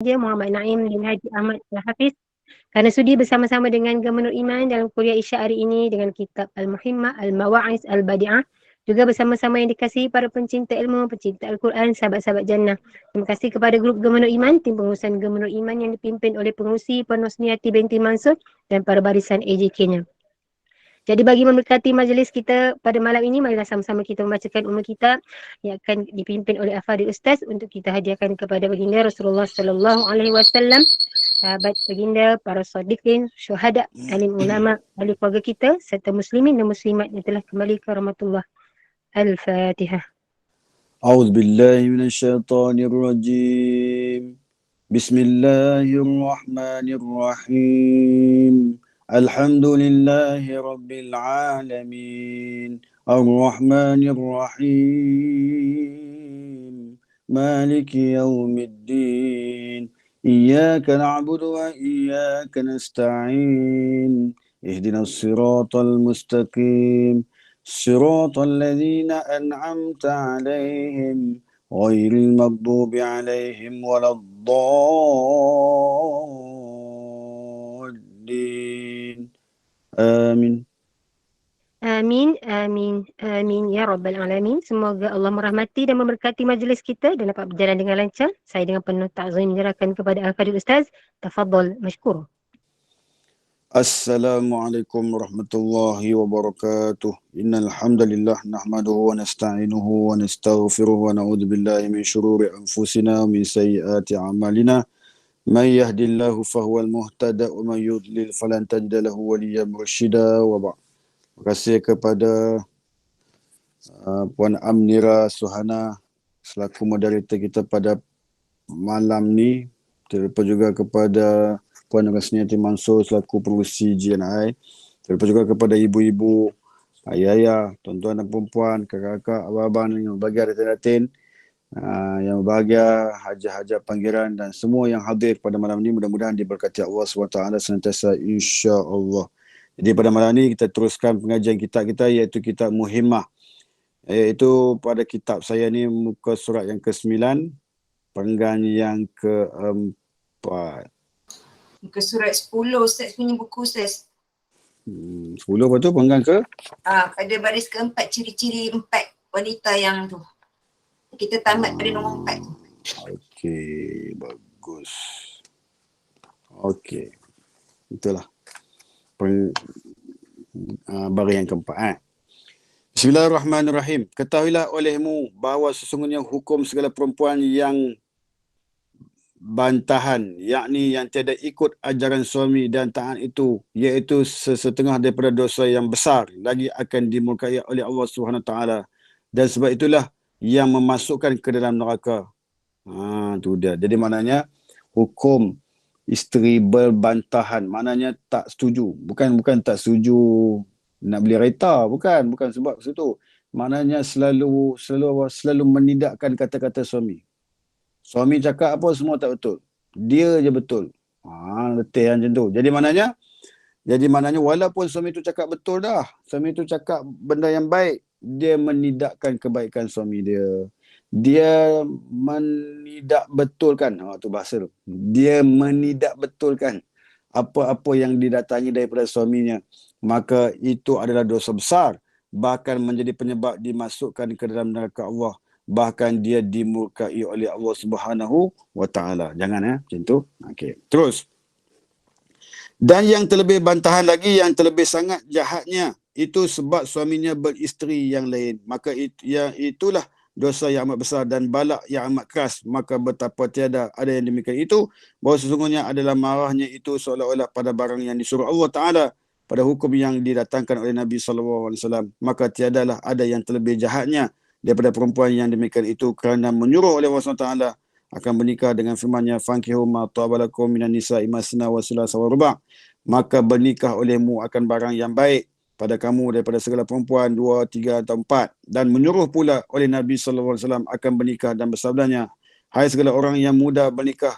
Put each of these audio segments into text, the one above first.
Muhammad Naim bin Haji Ahmad Al-Hafiz kerana sudi bersama-sama dengan Gubernur Iman dalam kuliah Isyak hari ini dengan kitab Al-Muhimmah, Al-Mawa'iz, Al-Badi'ah. Juga bersama-sama yang dikasihi para pencinta ilmu, pencinta Al-Quran, sahabat-sahabat jannah. Terima kasih kepada grup Gubernur Iman, tim pengurusan Gubernur Iman yang dipimpin oleh pengurusi Penosniati binti Mansur dan para barisan AJK-nya. Jadi bagi memberkati majlis kita pada malam ini, marilah sama-sama kita membacakan ummul kitab yang akan dipimpin oleh Al-Fadhil Ustaz untuk kita hadiahkan kepada baginda Rasulullah sallallahu alaihi wasallam, sahabat baginda, para sadiqin, syuhada, alim ulama, ahli keluarga kita serta muslimin dan muslimat yang telah kembali ke rahmatullah. Al-Fatihah. أعوذ بالله من الشيطان الرجيم بسم الله الرحمن الرحيم الحمد لله رب العالمين الرحمن الرحيم مالك يوم الدين إياك نعبد وإياك نستعين اهدنا الصراط المستقيم صراط الذين أنعمت عليهم غير المغضوب عليهم ولا الضالين آمين. Amin, amin, amin ya Rabbal Alamin. Semoga Allah merahmati dan memberkati majlis kita dan dapat berjalan dengan lancar. Saya dengan penuh ta'zim menyerahkan kepada Al-Fadhil Ustaz. Tafadhal mashkur. Assalamualaikum warahmatullahi wabarakatuh. Innal hamdalillah nahmaduhu wa nasta'inuhu wa nastaghfiruhu wa na'udzu billahi min syururi anfusina wa min sayyiati a'malina. May yahdihillahu fahuwal muhtada wa may yudlil falan tajida lahu waliyyan mursyida wa ba'd. Terima kasih kepada Puan Amnira Suhana selaku moderator kita pada malam ni. Terlepas juga kepada Puan Rasniati Mansur selaku pengurusi GNI. Terlepas juga kepada ibu-ibu, ayah-ayah, tuan-tuan dan perempuan, kakak-kakak, abang-abang yang berbahagia datin-datin, yang berbahagia, hajah-hajah panggilan dan semua yang hadir pada malam ini mudah-mudahan diberkati Allah SWT senantiasa insya-Allah. Jadi pada malam ini kita teruskan pengajian kitab kita iaitu kitab Muhimmah. Iaitu pada kitab saya ni muka surat yang ke-9, penggan yang ke-4. Muka surat 10 Ustaz punya buku Ustaz. 10 apa tu penggan ke? Pada baris ke-4 ciri-ciri 4 wanita yang tu. Kita tamat pada nombor 4. Okey, bagus. Okey. Itulah. Baris yang ke-4. Bismillahirrahmanirrahim. Ketahuilah olehmu bahawa sesungguhnya hukum segala perempuan yang bantahan, yakni yang tiada ikut ajaran suami dan taat itu, iaitu sesetengah daripada dosa yang besar, lagi akan dimurkai oleh Allah SWT. Dan sebab itulah yang memasukkan ke dalam neraka. Tu dia. Jadi maknanya hukum isteri berbantahan, maknanya tak setuju. Bukan tak setuju nak beli kereta, bukan sebab itu. Maknanya selalu menidakkan kata-kata suami. Suami cakap apa semua tak betul. Dia je betul. Letih macam tu. Jadi maknanya walaupun suami tu cakap betul dah, suami tu cakap benda yang baik, dia menidakkan kebaikan suami dia. Dia menidak betulkan, tu bahasa tu. Dia menidak betulkan apa-apa yang didatangi daripada suaminya. Maka itu adalah dosa besar. Bahkan menjadi penyebab dimasukkan ke dalam neraka Allah. Bahkan dia dimurkai oleh Allah Subhanahu wa taala. Jangan macam tu. Okey. Terus. Dan yang terlebih bantahan lagi, yang terlebih sangat jahatnya, itu sebab suaminya beristeri yang lain. Maka itulah dosa yang amat besar dan balak yang amat keras. Maka betapa tiada ada yang demikian itu, bahawa sesungguhnya adalah marahnya itu seolah-olah pada barang yang disuruh Allah Ta'ala, pada hukum yang didatangkan oleh Nabi SAW. Maka tiadalah ada yang terlebih jahatnya daripada perempuan yang demikian itu, kerana menyuruh oleh Allah SWT akan bernikah dengan firman-Nya, fankihu ma tabalakum minan nisa'i masna wa sulasa wa ruba'. Maka bernikah olehmu akan barang yang baik pada kamu daripada segala perempuan 2, 3 atau 4. Dan menyuruh pula oleh Nabi SAW akan bernikah dan bersabdanya, hai segala orang yang muda bernikah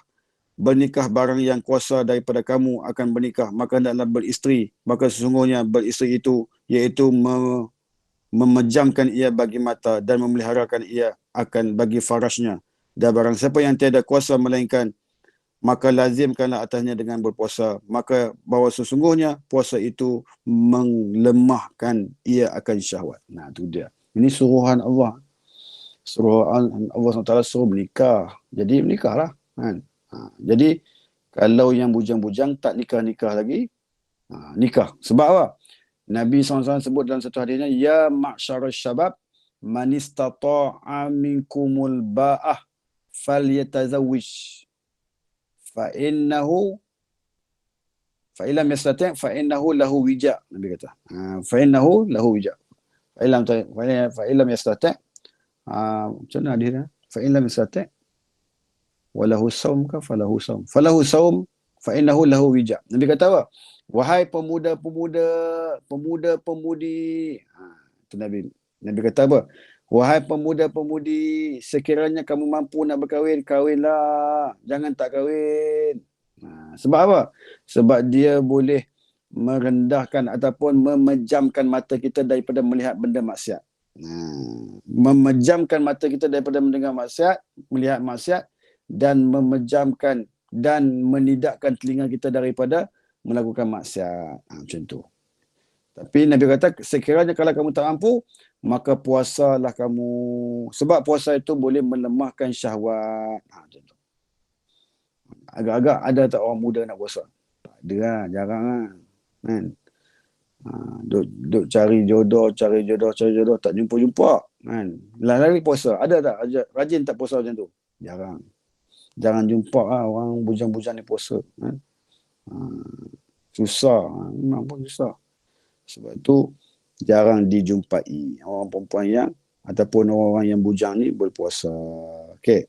barang yang kuasa daripada kamu akan bernikah, maka hendaklah beristeri. Maka sesungguhnya beristeri itu iaitu memejamkan ia bagi mata dan memeliharakan ia akan bagi farasnya. Dan barang siapa yang tiada kuasa melainkan maka lazimkanlah atasnya dengan berpuasa. Maka bahawa sesungguhnya puasa itu melemahkan ia akan syahwat. Nah, itu dia. Ini suruhan Allah. Suruhan Allah SWT suruh menikah. Jadi menikahlah. Kan? Jadi kalau yang bujang-bujang tak nikah-nikah lagi, nikah. Sebab apa? Nabi SAW sebut dalam satu hadisnya, ya ma'syarul syabab man istata'a minkumul ba'ah falyatazawwij fa innahu fa illam yastati' fa innahu lahu wija. Nabi kata fa innahu lahu wija, fa illam yastati' macam mana dia, fa illam yastati' walahu saum ka falahu saum fa innahu lahu wija. Nabi kata apa? Wahai pemuda-pemudi, itu Nabi kata apa? Wahai pemuda-pemudi, sekiranya kamu mampu nak berkahwin, kahwinlah. Jangan tak kahwin. Sebab apa? Sebab dia boleh merendahkan ataupun memejamkan mata kita daripada melihat benda maksiat. Memejamkan mata kita daripada mendengar maksiat, melihat maksiat, dan memejamkan dan menidakkan telinga kita daripada melakukan maksiat. Macam tu. Tapi Nabi kata, sekiranya kalau kamu tak mampu, maka puasalah kamu. Sebab puasa itu boleh melemahkan syahwat. Macam tu. Agak-agak ada tak orang muda nak puasa? Tak ada lah, jarang lah. Kan? Duk cari jodoh, tak jumpa-jumpa. Kan? Lari puasa. Ada tak? Rajin tak puasa macam tu? Jarang. Jangan jumpa lah orang bujang-bujang ni puasa. Kan? Susah. Memang pun susah. Sebab tu jarang dijumpai orang perempuan yang ataupun orang-orang yang bujang ni berpuasa. Okey.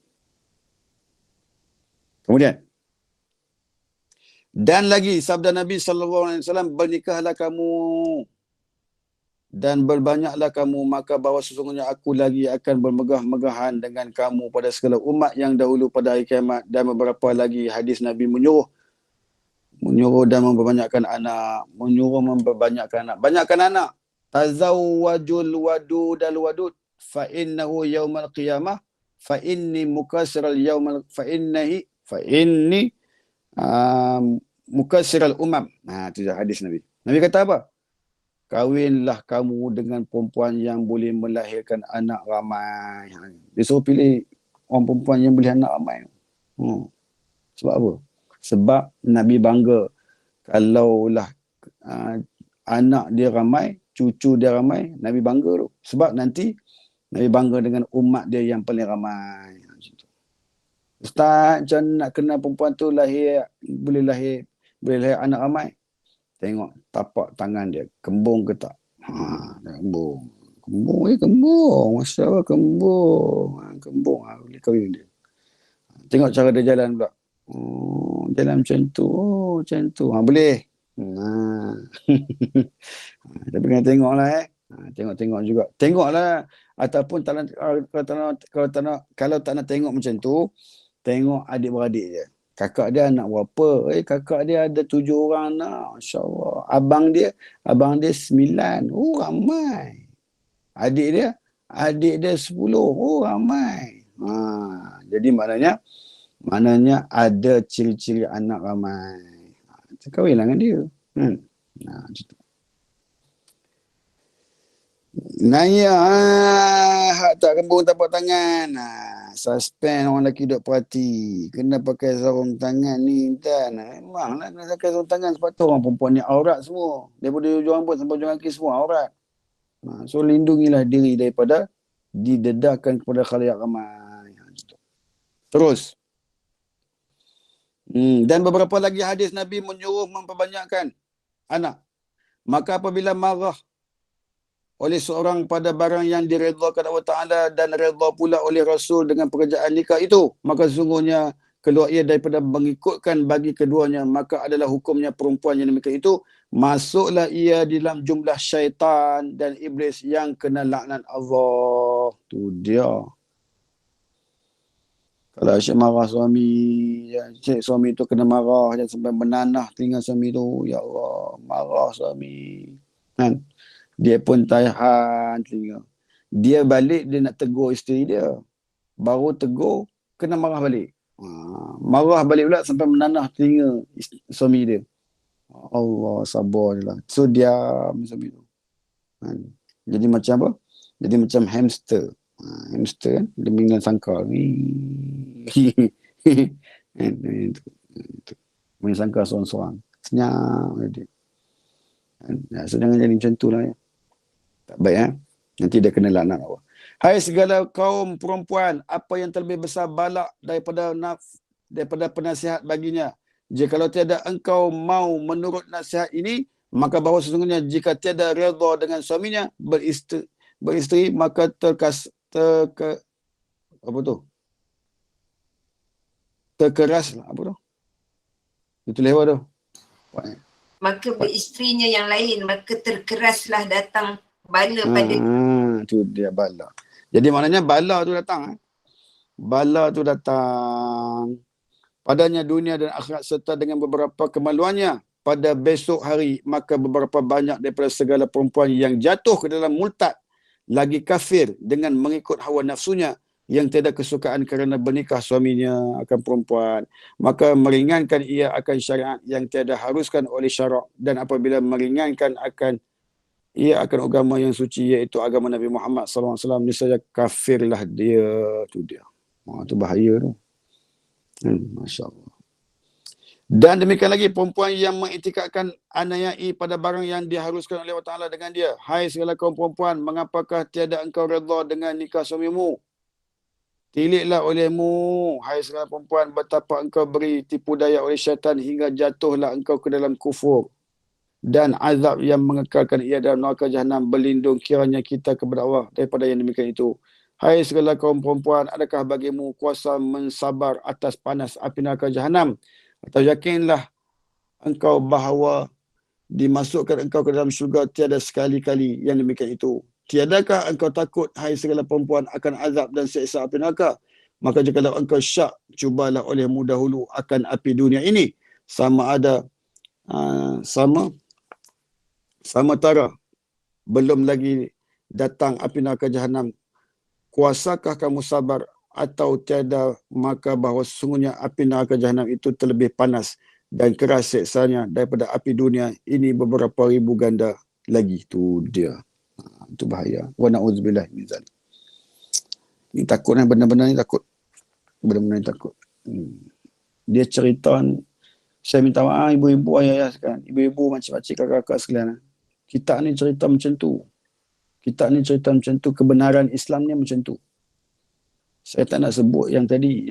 Kemudian, dan lagi sabda Nabi SAW, bernikahlah kamu dan berbanyaklah kamu, maka bahawa sesungguhnya aku lagi akan bermegah-megahan dengan kamu pada segala umat yang dahulu pada hari kiamat. Dan beberapa lagi hadis Nabi menyuruh dan memperbanyakkan anak. Banyakkan anak. Tazawwajul wadud al wadud fa innahu yaumal qiyamah fa inni mukassiral yaumal fa inni mukassiral umam. Itu hadis Nabi. Nabi kata apa? Kahwinlah kamu dengan perempuan yang boleh melahirkan anak ramai. Dia suruh pilih orang perempuan yang boleh anak ramai. Sebab apa? Sebab Nabi bangga kalaulah anak dia ramai, cucu dia ramai, Nabi bangga tu. Sebab nanti Nabi bangga dengan umat dia yang paling ramai. Ustaz, macam nak kenal perempuan tu boleh lahir anak ramai? Tengok tapak tangan dia, kembung ke tak? Kembung. Kembung. Masya Allah, kembung. Boleh kahwin dia. Tengok cara dia jalan pula. Jalan macam tu. Macam tu. Boleh. Tapi kena tengoklah Tengok juga. Tengoklah. Ataupun kalau tak nak tengok macam tu, tengok adik-beradik dia. Kakak dia anak berapa? Kakak dia ada 7 orang anak. Masya Allah. Abang dia 9. Ramai. Adik dia 10. Ramai. Jadi maknanya ada ciri-ciri anak ramai. Kahwinlah dengan dia. Macam tu. Naya, hak tak kembung tapak tangan. Suspend orang lelaki duk perhati. Kena pakai sarung tangan ni. Memanglah kena pakai sarung tangan. Sebab tu orang perempuan ni aurat semua. Daripada ujung rambut sampai ujung kaki semua aurat. So lindungilah diri daripada didedahkan kepada khalayak ramai. Terus. Dan beberapa lagi hadis Nabi menyuruh memperbanyakkan anak. Maka apabila marah oleh seorang pada barang yang diredhakan Allah Ta'ala dan redha pula oleh Rasul dengan pekerjaan nikah itu, maka sesungguhnya keluar ia daripada mengikutkan bagi keduanya, maka adalah hukumnya perempuan yang demikian itu, masuklah ia di dalam jumlah syaitan dan iblis yang kena laknat Allah. Tu dia. Kalau asyik marah suami, suami tu kena marah dan sampai menanah telinga suami tu. Ya Allah, marah suami. Kan? Dia pun tahan telinga. Dia balik, dia nak tegur isteri dia. Baru tegur, kena marah balik. Marah balik pula sampai menanah telinga suami dia. Allah, sabar je lah. So diam suami tu. Jadi macam apa? Jadi macam hamster. Hamster kan, dia mengenal sangkar. Main sangkar seorang-seorang. Senyap dia. So jangan jadi macam tu lah ya. Tak baik nanti dia kena laknat Allah. Hai segala kaum perempuan, apa yang terlebih besar balak daripada penasihat baginya. Jikalau tiada engkau mau menurut nasihat ini, maka bahawa sesungguhnya jika tiada redha dengan suaminya beristeri maka terkeras lah, apa tu? Itu lewat tu. Maka beristrinya yang lain, maka terkeraslah datang bala pada tu dia bala. Jadi maknanya bala tu datang. Bala tu datang padanya dunia dan akhirat serta dengan beberapa kemaluannya pada besok hari, maka beberapa banyak daripada segala perempuan yang jatuh ke dalam murtad lagi kafir dengan mengikut hawa nafsunya yang tiada kesukaan kerana bernikah suaminya akan perempuan, maka meringankan ia akan syariat yang tiada haruskan oleh syarak, dan apabila meringankan ia akan agama yang suci iaitu agama Nabi Muhammad SAW, niscaya kafirlah dia. Tu dia. Tu bahaya tu. Masya Allah. Dan demikian lagi perempuan yang mengiktikadkan aniayai pada barang yang diharuskan oleh Allah Ta'ala dengan dia. Hai segala kaum perempuan, mengapakah tiada engkau redha dengan nikah suamimu? Tiliklah olehmu, hai segala perempuan, betapa engkau beri tipu daya oleh syaitan hingga jatuhlah engkau ke dalam kufur dan azab yang mengekalkan ia dalam neraka jahanam. Berlindung kiranya kita kepada Allah daripada yang demikian itu. Hai segala kaum perempuan, adakah bagimu kuasa mensabar atas panas api neraka jahanam? Atau yakinlah engkau bahawa dimasukkan engkau ke dalam syurga tiada sekali-kali yang demikian itu. Tiadakah engkau takut, hai segala perempuan, akan azab dan siksa api neraka? Maka jikalau engkau syak, cubalah olehmu dahulu akan api dunia ini, sama ada sama tara belum lagi datang api neraka jahanam. Kuasakah kamu sabar atau tiada, maka bahawa sesungguhnya api neraka jahanam itu terlebih panas dan keras siksanya daripada api dunia ini beberapa ribu ganda lagi. Tu dia. Itu bahaya. Wa na'udzubillah min zalik. Ni takut kan, benar-benar ni takut. Benar-benar ni takut. Dia cerita, saya minta maaf ibu-ibu, ayah-ayah sekarang. Ibu-ibu, makcik-makcik, kakak-kakak sekalian. Kita ni cerita macam tu. Kita ni cerita macam tu. Kebenaran Islam ni macam tu. Saya tak nak sebut yang tadi.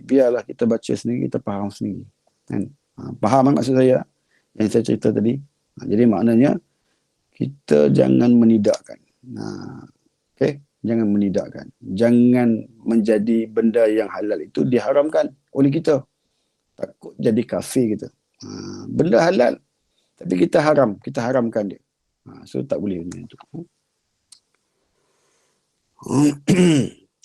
Biarlah kita baca sendiri, kita faham sendiri. Kan? Faham maksud saya? Yang saya cerita tadi. Jadi maknanya, kita jangan menidakkan. Okay? Jangan menidakkan. Jangan menjadi benda yang halal itu diharamkan oleh kita. Takut jadi kafir kita. Benda halal. Tapi kita haramkan dia. So tak boleh macam itu.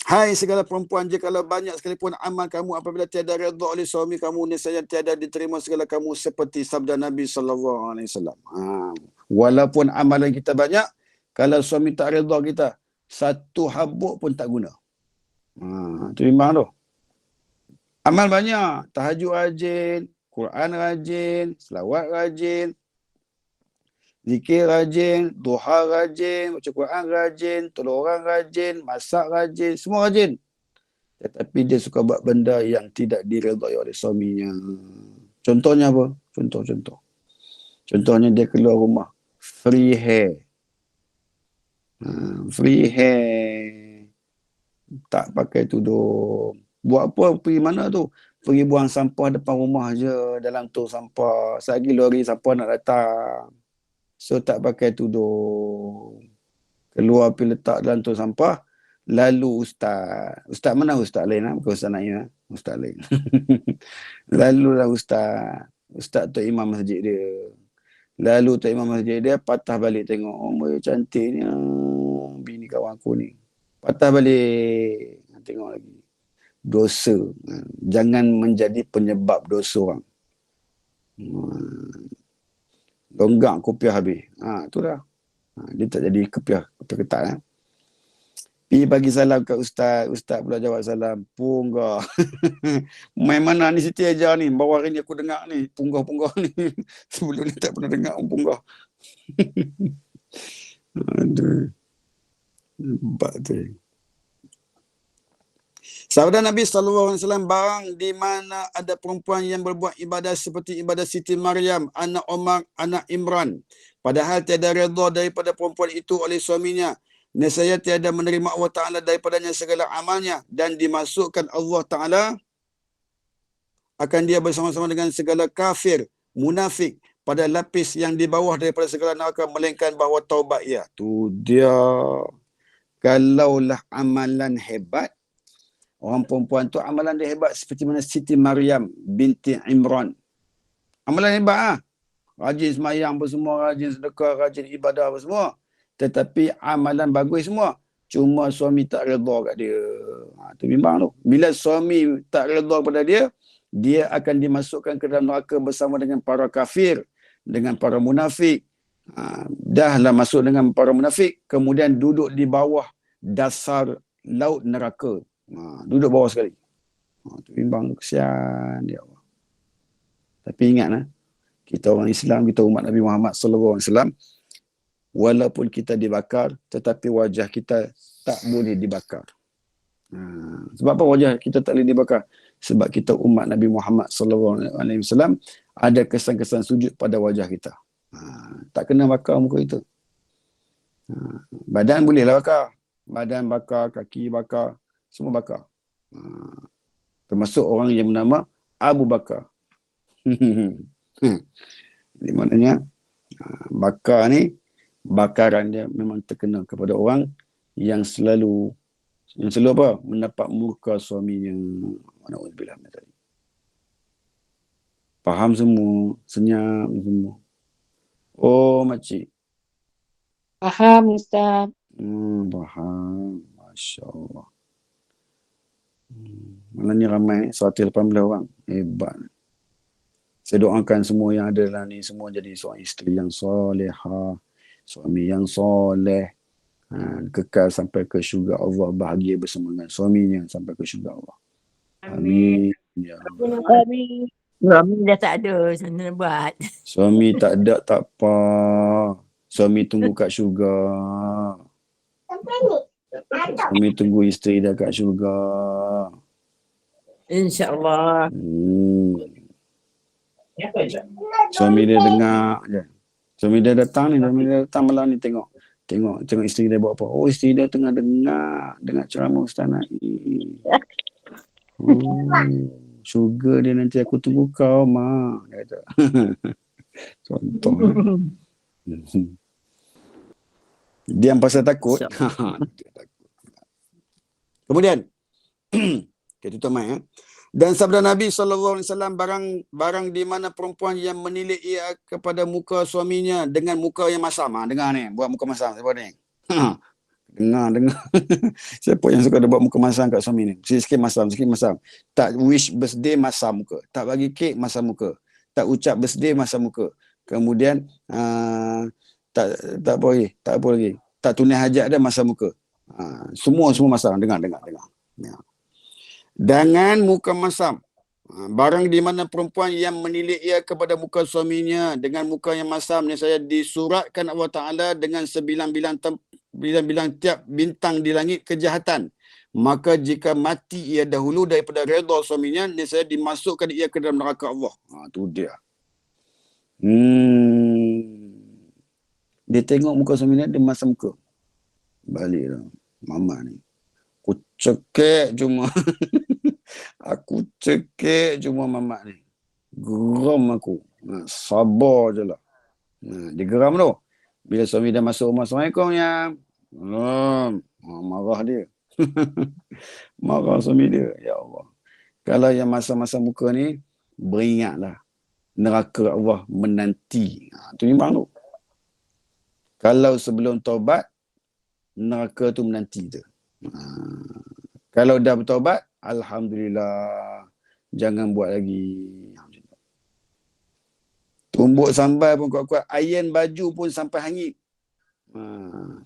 Hai segala perempuan, jikalau banyak sekalipun amal kamu apabila tiada redha oleh suami kamu, nescaya tiada diterima segala kamu seperti sabda Nabi SAW. Walaupun amalan kita banyak, kalau suami tak redha kita, satu habuk pun tak guna. Terima tu. Amal banyak, tahajud rajin, Quran rajin, selawat rajin, zikir rajin, duha rajin, baca Quran rajin, tolong orang rajin, masak rajin, semua rajin. Tetapi dia suka buat benda yang tidak diredai oleh suaminya. Contohnya apa? Contohnya dia keluar rumah, free hair. Free hair. Tak pakai tudung. Buat apa? Pergi mana tu? Pergi buang sampah depan rumah je, dalam tong sampah. Selagi lori sampah nak datang. So tak pakai tudung. Keluar pergi letak dalam tong sampah. Lalu ustaz. Ustaz mana ustaz lain? Bukan ustaz Naim. Ustaz lain. Lalulah ustaz. Ustaz tu imam masjid dia. Lalu tu imam masjid dia patah balik tengok. Oh, cantiknya bini kawan aku ni. Patah balik. Tengok lagi. Dosa. Jangan menjadi penyebab dosa orang. Longgak kopiah habis. Tu dah. Dia tak jadi kopiah ketat. Pi bagi salam kat ustaz. Ustaz pula jawab salam. Punggah. Main mana ni Siti ajar ni? Baru hari ni aku dengar ni. Punggah-punggah ni. Sebelum ni tak pernah dengar punggah. Aduh. Hebat tu. Sabda Nabi SAW, barang di mana ada perempuan yang berbuat ibadah seperti ibadah Siti Maryam, anak Umar, anak Imran, padahal tiada redha daripada perempuan itu oleh suaminya, nescaya tiada menerima Allah Ta'ala daripadanya segala amalnya, dan dimasukkan Allah Ta'ala akan dia bersama-sama dengan segala kafir, munafik, pada lapis yang di bawah daripada segala neraka, melainkan bahawa taubat ia. Tu dia. Kalaulah amalan hebat, orang perempuan tu amalan dia hebat seperti mana Siti Maryam binti Imran. Amalan hebat ah. Rajin semayang apa semua, rajin sedekah, rajin ibadah apa semua. Tetapi amalan bagus semua. Cuma suami tak redha kat dia. Tu bimbang tu. Bila suami tak redha pada dia, dia akan dimasukkan ke dalam neraka bersama dengan para kafir, dengan para munafik. Dahlah masuk dengan para munafik, kemudian duduk di bawah dasar laut neraka. Duduk bawah sekali. Tu bimbang tu, kesian dia Allah. Tapi ingatlah, kita orang Islam, kita umat Nabi Muhammad SAW, walaupun kita dibakar, tetapi wajah kita tak boleh dibakar. Sebab apa wajah kita tak boleh dibakar? Sebab kita umat Nabi Muhammad SAW ada kesan-kesan sujud pada wajah kita. Tak kena bakar muka kita. Badan bolehlah bakar. Badan bakar, kaki bakar, semua bakar. Termasuk orang yang bernama Abu Bakar. Di maknanya bakar ni, bakaran dia memang terkena kepada orang yang selalu apa? Mendapat murka suaminya. Na'udzubillah min dzalik. Faham semua, senyap semua. Oh, makcik. Faham, Ustaz. Faham. Masya Allah. Malam ni ramai, 118 orang. Hebat. Saya doakan semua yang ada dalam ni, semua jadi seorang isteri yang solehah, suami yang soleh, kekal sampai ke syurga Allah, bahagia bersama dengan suaminya sampai ke syurga Allah. Amin. Ya Allah. Amin. Suami dah tak ada, sana buat. Suami tak ada, tak apa. Suami tunggu kat syurga. Suami tunggu isteri dah kat syurga. InsyaAllah. Suami dia dengar je. Suami dia datang ni, suami dia datang malam ni tengok isteri dia buat apa. Oh, isteri dia tengah dengar ceramah Ustaz Naim. Syurga dia nanti aku tunggu kau, mak. Dia kata. Contoh. Diam pasal takut. Kemudian kita tutup mic. Dan sabda Nabi SAW, barang di mana perempuan yang menilik ia kepada muka suaminya dengan muka yang masam. Dengar ni, buat muka masam. Siapa ni? Dengar. Siapa yang suka buat muka masam kat suami ni? Sikit masam. Tak wish birthday masam muka. Tak bagi kek masam muka. Tak ucap birthday masam muka. Kemudian tak apa lagi. Tak tunai hajat dia masam muka. Semua masam. Dengar. Ya. Dengan muka masam. Barang di mana perempuan yang menilik ia kepada muka suaminya dengan muka yang masam, saya disuratkan Allah Ta'ala dengan bilang-bilang tiap bintang di langit kejahatan. Maka jika mati ia dahulu daripada redha suaminya, saya dimasukkan ia ke dalam neraka Allah. Tu dia. Dia tengok muka suaminya, dia masam muka. Baliklah. Mama ni. Aku cekik cuma mamak ni. Geram aku. Sabar je lah. Dia geram tu. Bila suami dah masuk rumah, Assalamualaikum ya. Marah dia. Marah suami dia. Ya Allah. Kalau yang masa-masa muka ni, beringatlah. Neraka Allah menanti. Tu bimbang tu. Kalau sebelum taubat, neraka tu menanti tu. Kalau dah bertaubat, alhamdulillah, jangan buat lagi. Tumbuk sambal pun kuat-kuat, iron baju pun sampai hangit.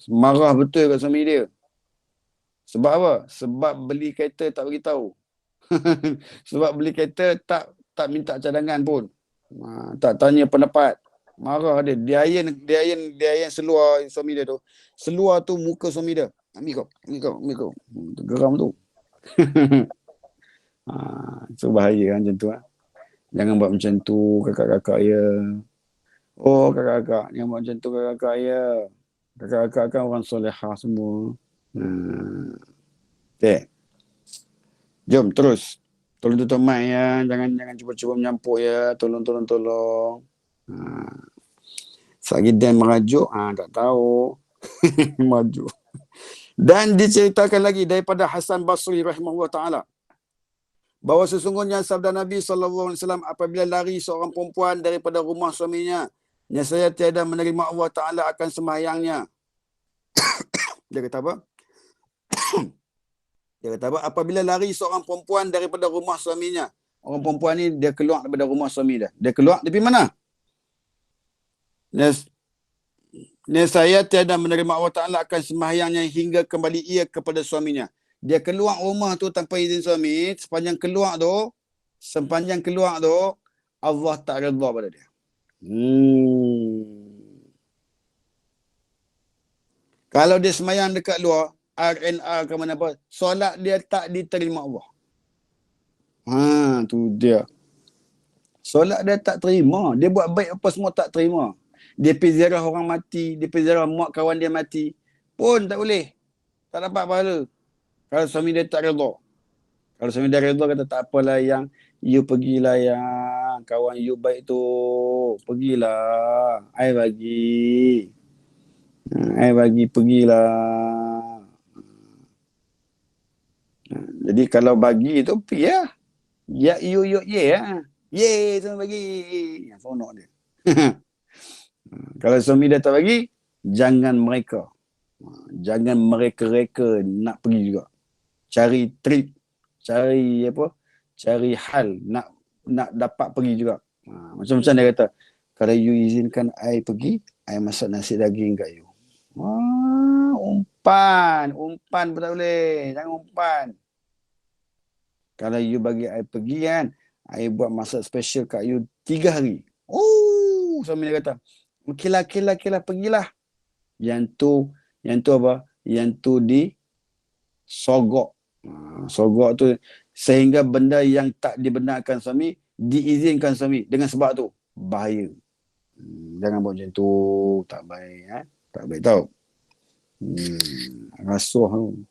Marah betul kat suami dia. Sebab apa? Sebab beli kereta tak beritahu. Sebab beli kereta tak minta cadangan pun. Tak tanya pendapat. Marah dia. Dia iron seluar suami dia tu. Seluar tu muka suami dia. Ambil kau. Geram tu. So bahaya kan macam tu. Jangan buat macam tu kakak-kakak ya. Oh kakak-kakak, jangan buat macam tu kakak-kakak ya. Kakak-kakak kan orang solehah semua. Okay. Jom terus. Tolong tutup mic ya. Jangan cuba-cuba menyampuk ya. Tolong. Sagi Dan merajuk. Tak tahu. Merajuk. Dan diceritakan lagi daripada Hasan Basri rahimahullah ta'ala. Bahawa sesungguhnya sabda Nabi SAW apabila lari seorang perempuan daripada rumah suaminya, nescaya tiada menerima Allah Ta'ala akan sembahyangnya. Dia kata apa? Dia kata apa? Apabila lari seorang perempuan daripada rumah suaminya. Orang perempuan ni dia keluar daripada rumah suami dia. Dia keluar dari mana? Nescaya tiada menerima Allah Ta'ala akan sembahyangnya hingga kembali ia kepada suaminya. Dia keluar rumah tu tanpa izin suami, sepanjang keluar tu Allah tak redha pada dia. Kalau dia sembahyang dekat luar, RNR ke mana apa, solat dia tak diterima Allah. Tu dia. Solat dia tak terima. Dia buat baik apa semua tak terima. Dia pergi ziarah orang mati, dia pergi ziarah mak kawan dia mati, pun tak boleh. Tak dapat pahala. Kalau suami dia tak redha. Kalau suami dia redha, kata tak apalah yang, you pergilah yang kawan you baik tu. Pergilah. I bagi pergilah. Jadi kalau bagi tu pergi lah. Ya, you, ya. Ye, semua bagi. Sonok dia. Kalau suami dia tak bagi, jangan mereka nak pergi juga. Cari trip, cari hal nak dapat pergi juga. Macam-macam dia kata, kalau you izinkan I pergi, I masak nasi daging kat you. Umpan pun tak boleh. Jangan umpan. Kalau you bagi I pergi kan, I buat masak special kat you 3 hari. Suami dia kata, okeylah, pergilah. Yang tu apa? Yang tu disogok. Sogok tu sehingga benda yang tak dibenarkan suami diizinkan suami. Dengan sebab tu bahaya. Jangan buat macam tu, tak baik. Tak baik tau. Rasuah tu.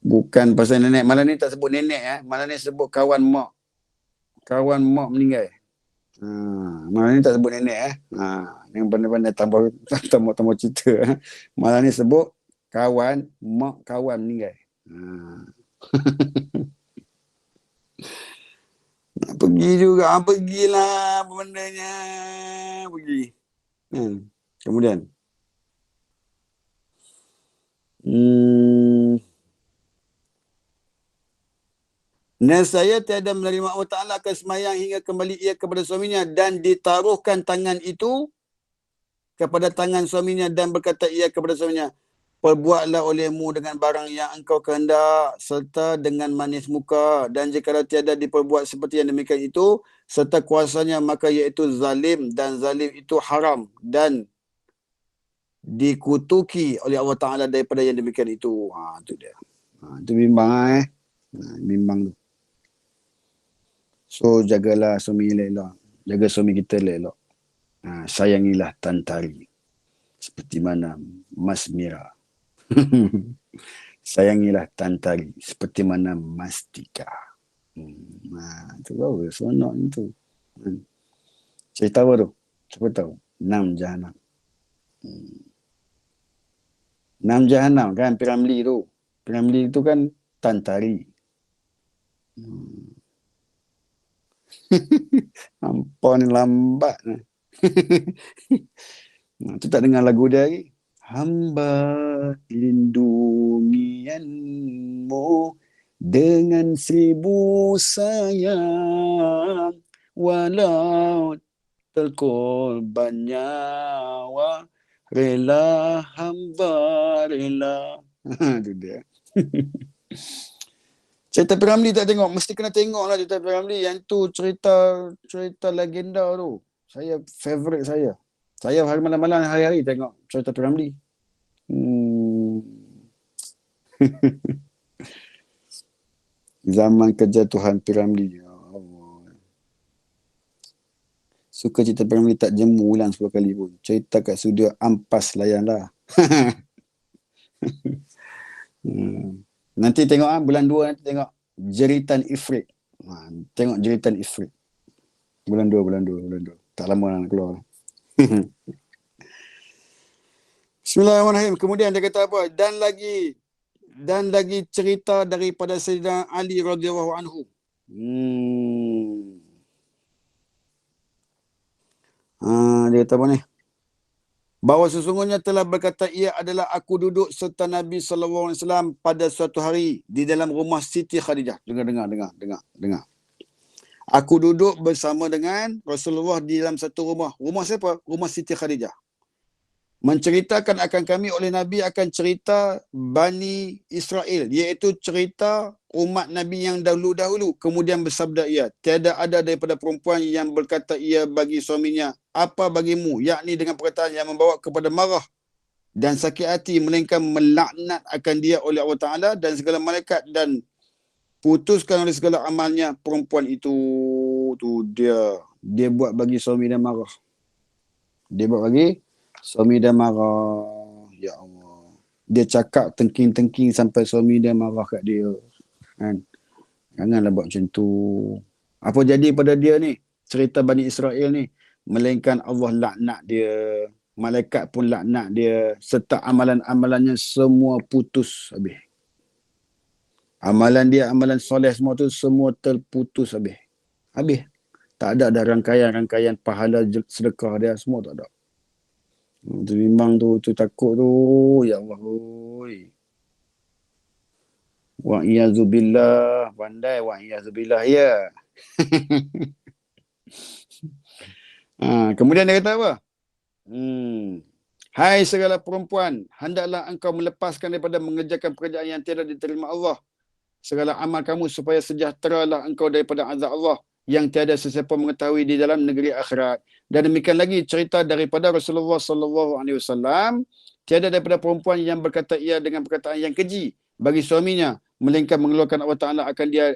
Bukan pasal nenek. Malam ni tak sebut nenek. Malam ni sebut kawan mak. Kawan mak meninggal. Malam ni tak sebut nenek. Yang pandai-pandai tambah cerita. Malam ni sebut kawan mak kawan meninggal. Nak pergi juga. Pergilah bendanya. Pergi. Kemudian. Nescaya tiada menerima Allah Ta'ala akan sembahyang hingga kembali ia kepada suaminya dan ditaruhkan tangan itu kepada tangan suaminya dan berkata ia kepada suaminya, perbuatlah olehmu dengan barang yang engkau kehendak serta dengan manis muka, dan jika tiada diperbuat seperti yang demikian itu serta kuasanya, maka iaitu zalim, dan zalim itu haram dan dikutuki oleh Allah Ta'ala daripada yang demikian itu. Itu dia. Itu bimbang. Bimbang tu. So jagalah suami elok. Jaga suami kita elok. Sayangilah Tan Tari seperti mana Mas Mira. Sayangilah Tan Tari seperti mana Mas Tika. Itu baru sonok itu. Cerita apa tu? Siapa tahu? 6 Jahanam. 6 Jahanam kan Piramli tu. Piramli tu kan Tan Tari. Ampun lambat. Tu tak dengar lagu dia lagi. Hamba lindungianmu dengan 1000 sayang, walau korban nyawa, rela hamba rela. Itu dia. Cerita Piramli tak tengok? Mesti kena tengok lah cerita Piramli. Yang tu cerita legenda tu. Saya favourite saya. Saya hari malam-malam hari-hari tengok cerita Piramli. Zaman kejatuhan Piramli. Ya Allah. Suka cerita Piramli tak jemu ulang 10 kali pun. Cerita kat studio ampas layan lah. Nanti tengok bulan 2 nanti tengok Jeritan Ifrit. Tengok Jeritan Ifrit. Bulan 2. Tak lama nak keluar. Bismillahirrahmanirrahim. Kemudian dia kata apa? Dan lagi cerita daripada Sayyidina Ali radhiyallahu anhu. Dia kata apa ni? Bahawa sesungguhnya telah berkata ia adalah aku duduk serta Nabi SAW pada suatu hari di dalam rumah Siti Khadijah. Dengar. Aku duduk bersama dengan Rasulullah di dalam satu rumah. Rumah siapa? Rumah Siti Khadijah. Menceritakan akan kami oleh Nabi akan cerita Bani Israel, iaitu cerita umat Nabi yang dahulu-dahulu. Kemudian bersabda ia, tiada ada daripada perempuan yang berkata ia bagi suaminya, apa bagimu? Yakni dengan perkataan yang membawa kepada marah dan sakit hati, melainkan melaknat akan dia oleh Allah Ta'ala dan segala malaikat dan putuskan oleh segala amalnya perempuan itu. Tu dia buat bagi suami dan marah. Dia buat bagi suami dia marah. Ya Allah. Dia cakap tengking-tengking sampai suami dia marah kat dia. Kan? Janganlah buat macam tu. Apa jadi pada dia ni? Cerita Bani Israel ni. Melainkan Allah laknat dia. Malaikat pun laknat dia. Serta amalan-amalannya semua putus habis. Amalan dia, amalan soleh semua tu semua terputus habis. Habis. Tak ada rangkaian-rangkaian pahala sedekah dia. Semua tak ada. Tu memang tu takut tu. Ya Allah. Wa iyazubillah. Pandai wa iyazubillah ya. Kemudian dia kata apa? Hai segala perempuan, hendaklah engkau melepaskan daripada mengerjakan pekerjaan yang tidak diterima Allah segala amal kamu supaya sejahteralah engkau daripada azab Allah yang tiada sesiapa mengetahui di dalam negeri akhirat. Dan demikian lagi cerita daripada Rasulullah sallallahu alaihi wasallam, tiada daripada perempuan yang berkata ia dengan perkataan yang keji bagi suaminya, melainkan mengeluarkan Allah Ta'ala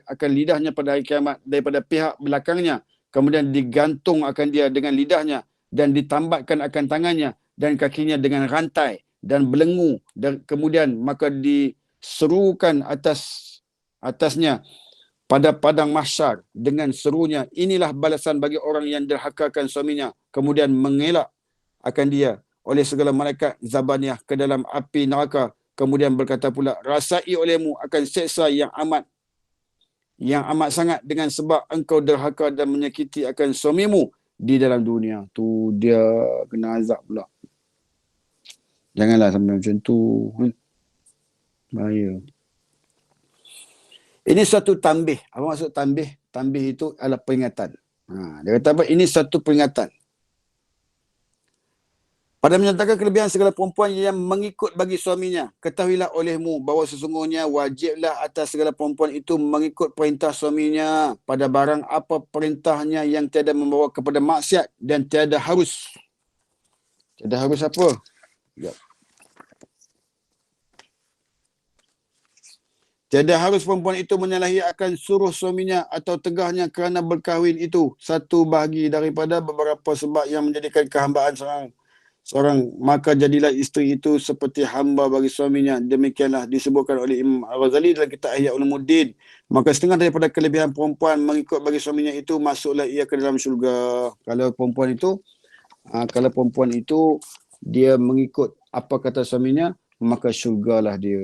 akan lidahnya pada hari kiamat daripada pihak belakangnya, kemudian digantung akan dia dengan lidahnya dan ditambatkan akan tangannya dan kakinya dengan rantai dan belenggu, dan kemudian maka diserukan atasnya pada padang mahsyar dengan serunya, inilah balasan bagi orang yang derhakakan suaminya, kemudian mengelak akan dia oleh segala malaikat Zabaniyah ke dalam api neraka, kemudian berkata pula, rasai olehmu akan seksa yang amat sangat dengan sebab engkau derhaka dan menyakiti akan suamimu di dalam dunia. Tu dia kena azab pula. Janganlah sampai macam tu. Bahaya. Ini satu tambih. Apa maksud tambih? Tambih itu adalah peringatan. Dia kata apa? Ini satu peringatan. Pada menyatakan kelebihan segala perempuan yang mengikut bagi suaminya, ketahuilah olehmu bahawa sesungguhnya wajiblah atas segala perempuan itu mengikut perintah suaminya pada barang apa perintahnya yang tiada membawa kepada maksiat dan tiada harus. Tiada harus apa? Ya. Tiada harus perempuan itu menyalahi akan suruh suaminya atau tegahnya kerana berkahwin itu satu bahagi daripada beberapa sebab yang menjadikan kehambaan seorang. Maka jadilah isteri itu seperti hamba bagi suaminya. Demikianlah disebutkan oleh Imam Al-Ghazali dalam kitab Ihya Ulumuddin. Maka setengah daripada kelebihan perempuan mengikut bagi suaminya itu, masuklah ia ke dalam syurga. Kalau perempuan itu dia mengikut apa kata suaminya, maka syurgalah dia.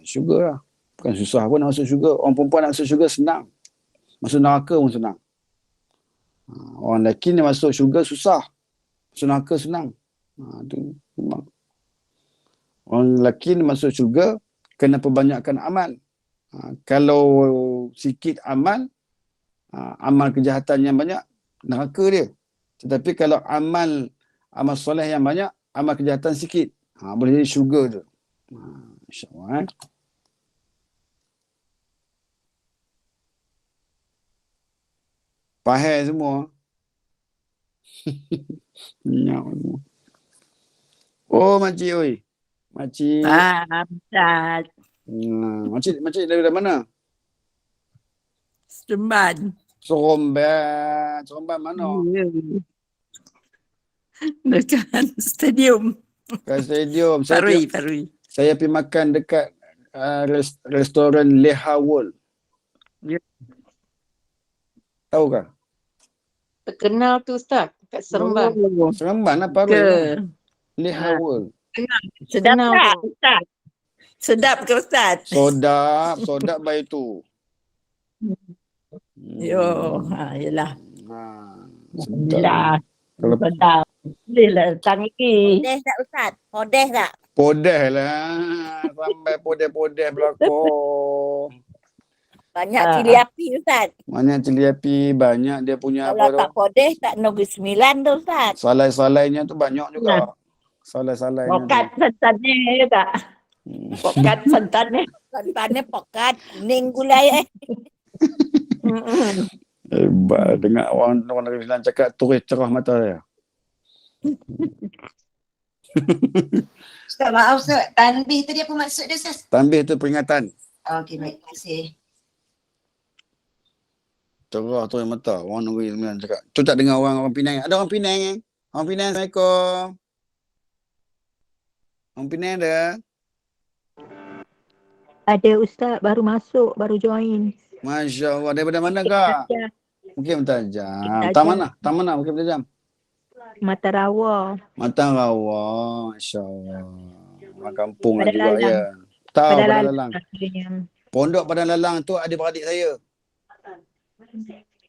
Syurgalah. Bukan susah pun nak masuk syurga. Orang perempuan nak masuk syurga senang. Masuk neraka pun senang. Orang lelaki nak masuk syurga susah. Masuk neraka senang. Itu memang. Orang lelaki nak masuk syurga kena perbanyakkan amal. Kalau sikit amal, amal kejahatan yang banyak, neraka dia. Tetapi kalau amal soleh yang banyak, amal kejahatan sikit, boleh jadi syurga tu. InsyaAllah. Faham semua. Minyak semua. Oh, makcik oi. Makcik. Faham, Ustaz. Makcik dari mana? Seremban. Seremban mana? Ya. Dekat stadium. Kat stadium. Parui. Saya pergi makan dekat restoran Leha World. Ya. Tahu kan? Terkenal tu Ustaz kat Seremban. Oh, Seremban lah Parui ke? lah. Leha Ha. World. Sedap Kenal tak, tu. Ustaz? Sedap ke, Ustaz? Sodap baik tu. Yo, yelah. Sedap. Alhamdulillah. Kalau Sedap. Bolehlah datang lagi. Podeh tak Ustaz? Podeh tak? podeh lah. Sampai podeh-podeh belakang. Banyak cili api Ustaz. Banyak cili api, banyak dia punya Kalau apa tak tu. podeh tak Negeri Sembilan tu Ustaz. Salai-salainya tu banyak juga. Salai-salainya Pokat tu. santannya ya tak? Pokat santannya. Santannya pokat, kuning gulai Hebat. Dengar orang Negeri Sembilan cakap turis cerah mata saya. Ustaz, maaf Ustaz. Tanbih tadi apa maksud dia Ustaz? Tanbih tu peringatan. Okey, baik. Terima kasih. Cerah turis mata. Orang Negeri Sembilan cakap. Tu tak dengar orang Penang. Ada orang Penang eh? Orang Penang, Assalamualaikum. Orang Penang ada? Ada Ustaz, baru masuk, baru join. Masya Allah. Daripada mana kak? Mungkin Mentajam. Tak mana? Tak mana Mungkin Mentajam? Mata Rawa. Mata Rawa. Masya Allah. Orang kampung lah Padang juga Lalang. ya. Tahu Padang Padang Lalang. Lalang. Pondok Padang Lalang tu adik-beradik saya.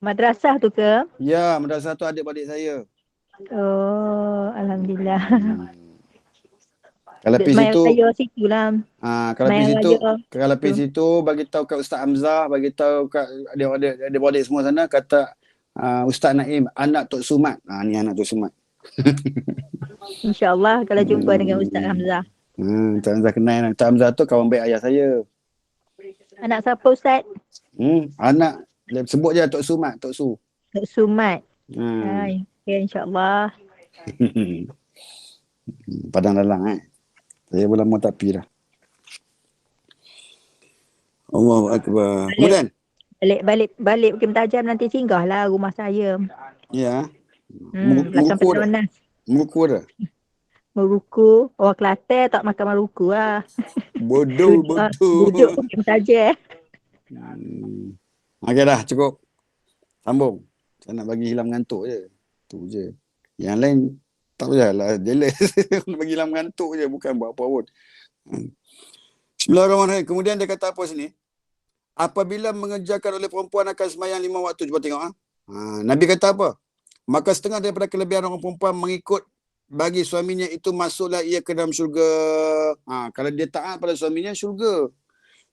Madrasah tu ke? Ya, madrasah tu adik-beradik saya. Oh, Alhamdulillah. Kalau pergi Main situ, raya situ lah. kalau pergi Main situ, raya. kalau pergi situ bagi tahu kat Ustaz Hamzah, bagi tahu kat adik-beradik semua sana, kata Ustaz Naim, anak Tok Sumat. Ni anak Tok Sumat. InsyaAllah kalau jumpa dengan Ustaz Hamzah. Ustaz Hamzah kenal. Ustaz Hamzah tu kawan baik ayah saya. Anak siapa Ustaz? Anak, sebut je Tok Sumat, Tok Su. Tok Sumat. Hmm. Okay, InsyaAllah. Padang Lalang Saya pun lama tak pergi dah. Allahu Akbar. Kemudian? Balik Bukit Mentajam nanti singgah lah rumah saya. Ya. Belakang Petronas. Meruku ada? Meruku. Orang Kelantan tak makan meruku lah. Bodoh. Duduk Bukit Mentajam. Okey dah, cukup. Sambung. Saya nak bagi hilang ngantuk je. Tu je. Yang lain tak payahlah jealous. Bagi hilang ngantuk je, bukan buat apa pun. Bismillahirrahmanirrahim. Kemudian dia kata apa sini? Apabila mengerjakan oleh perempuan akan sembahyang 5 waktu. Cuba tengok. Nabi kata apa? Maka setengah daripada kelebihan orang perempuan mengikut bagi suaminya itu masuklah ia ke dalam syurga. Kalau dia taat pada suaminya, syurga.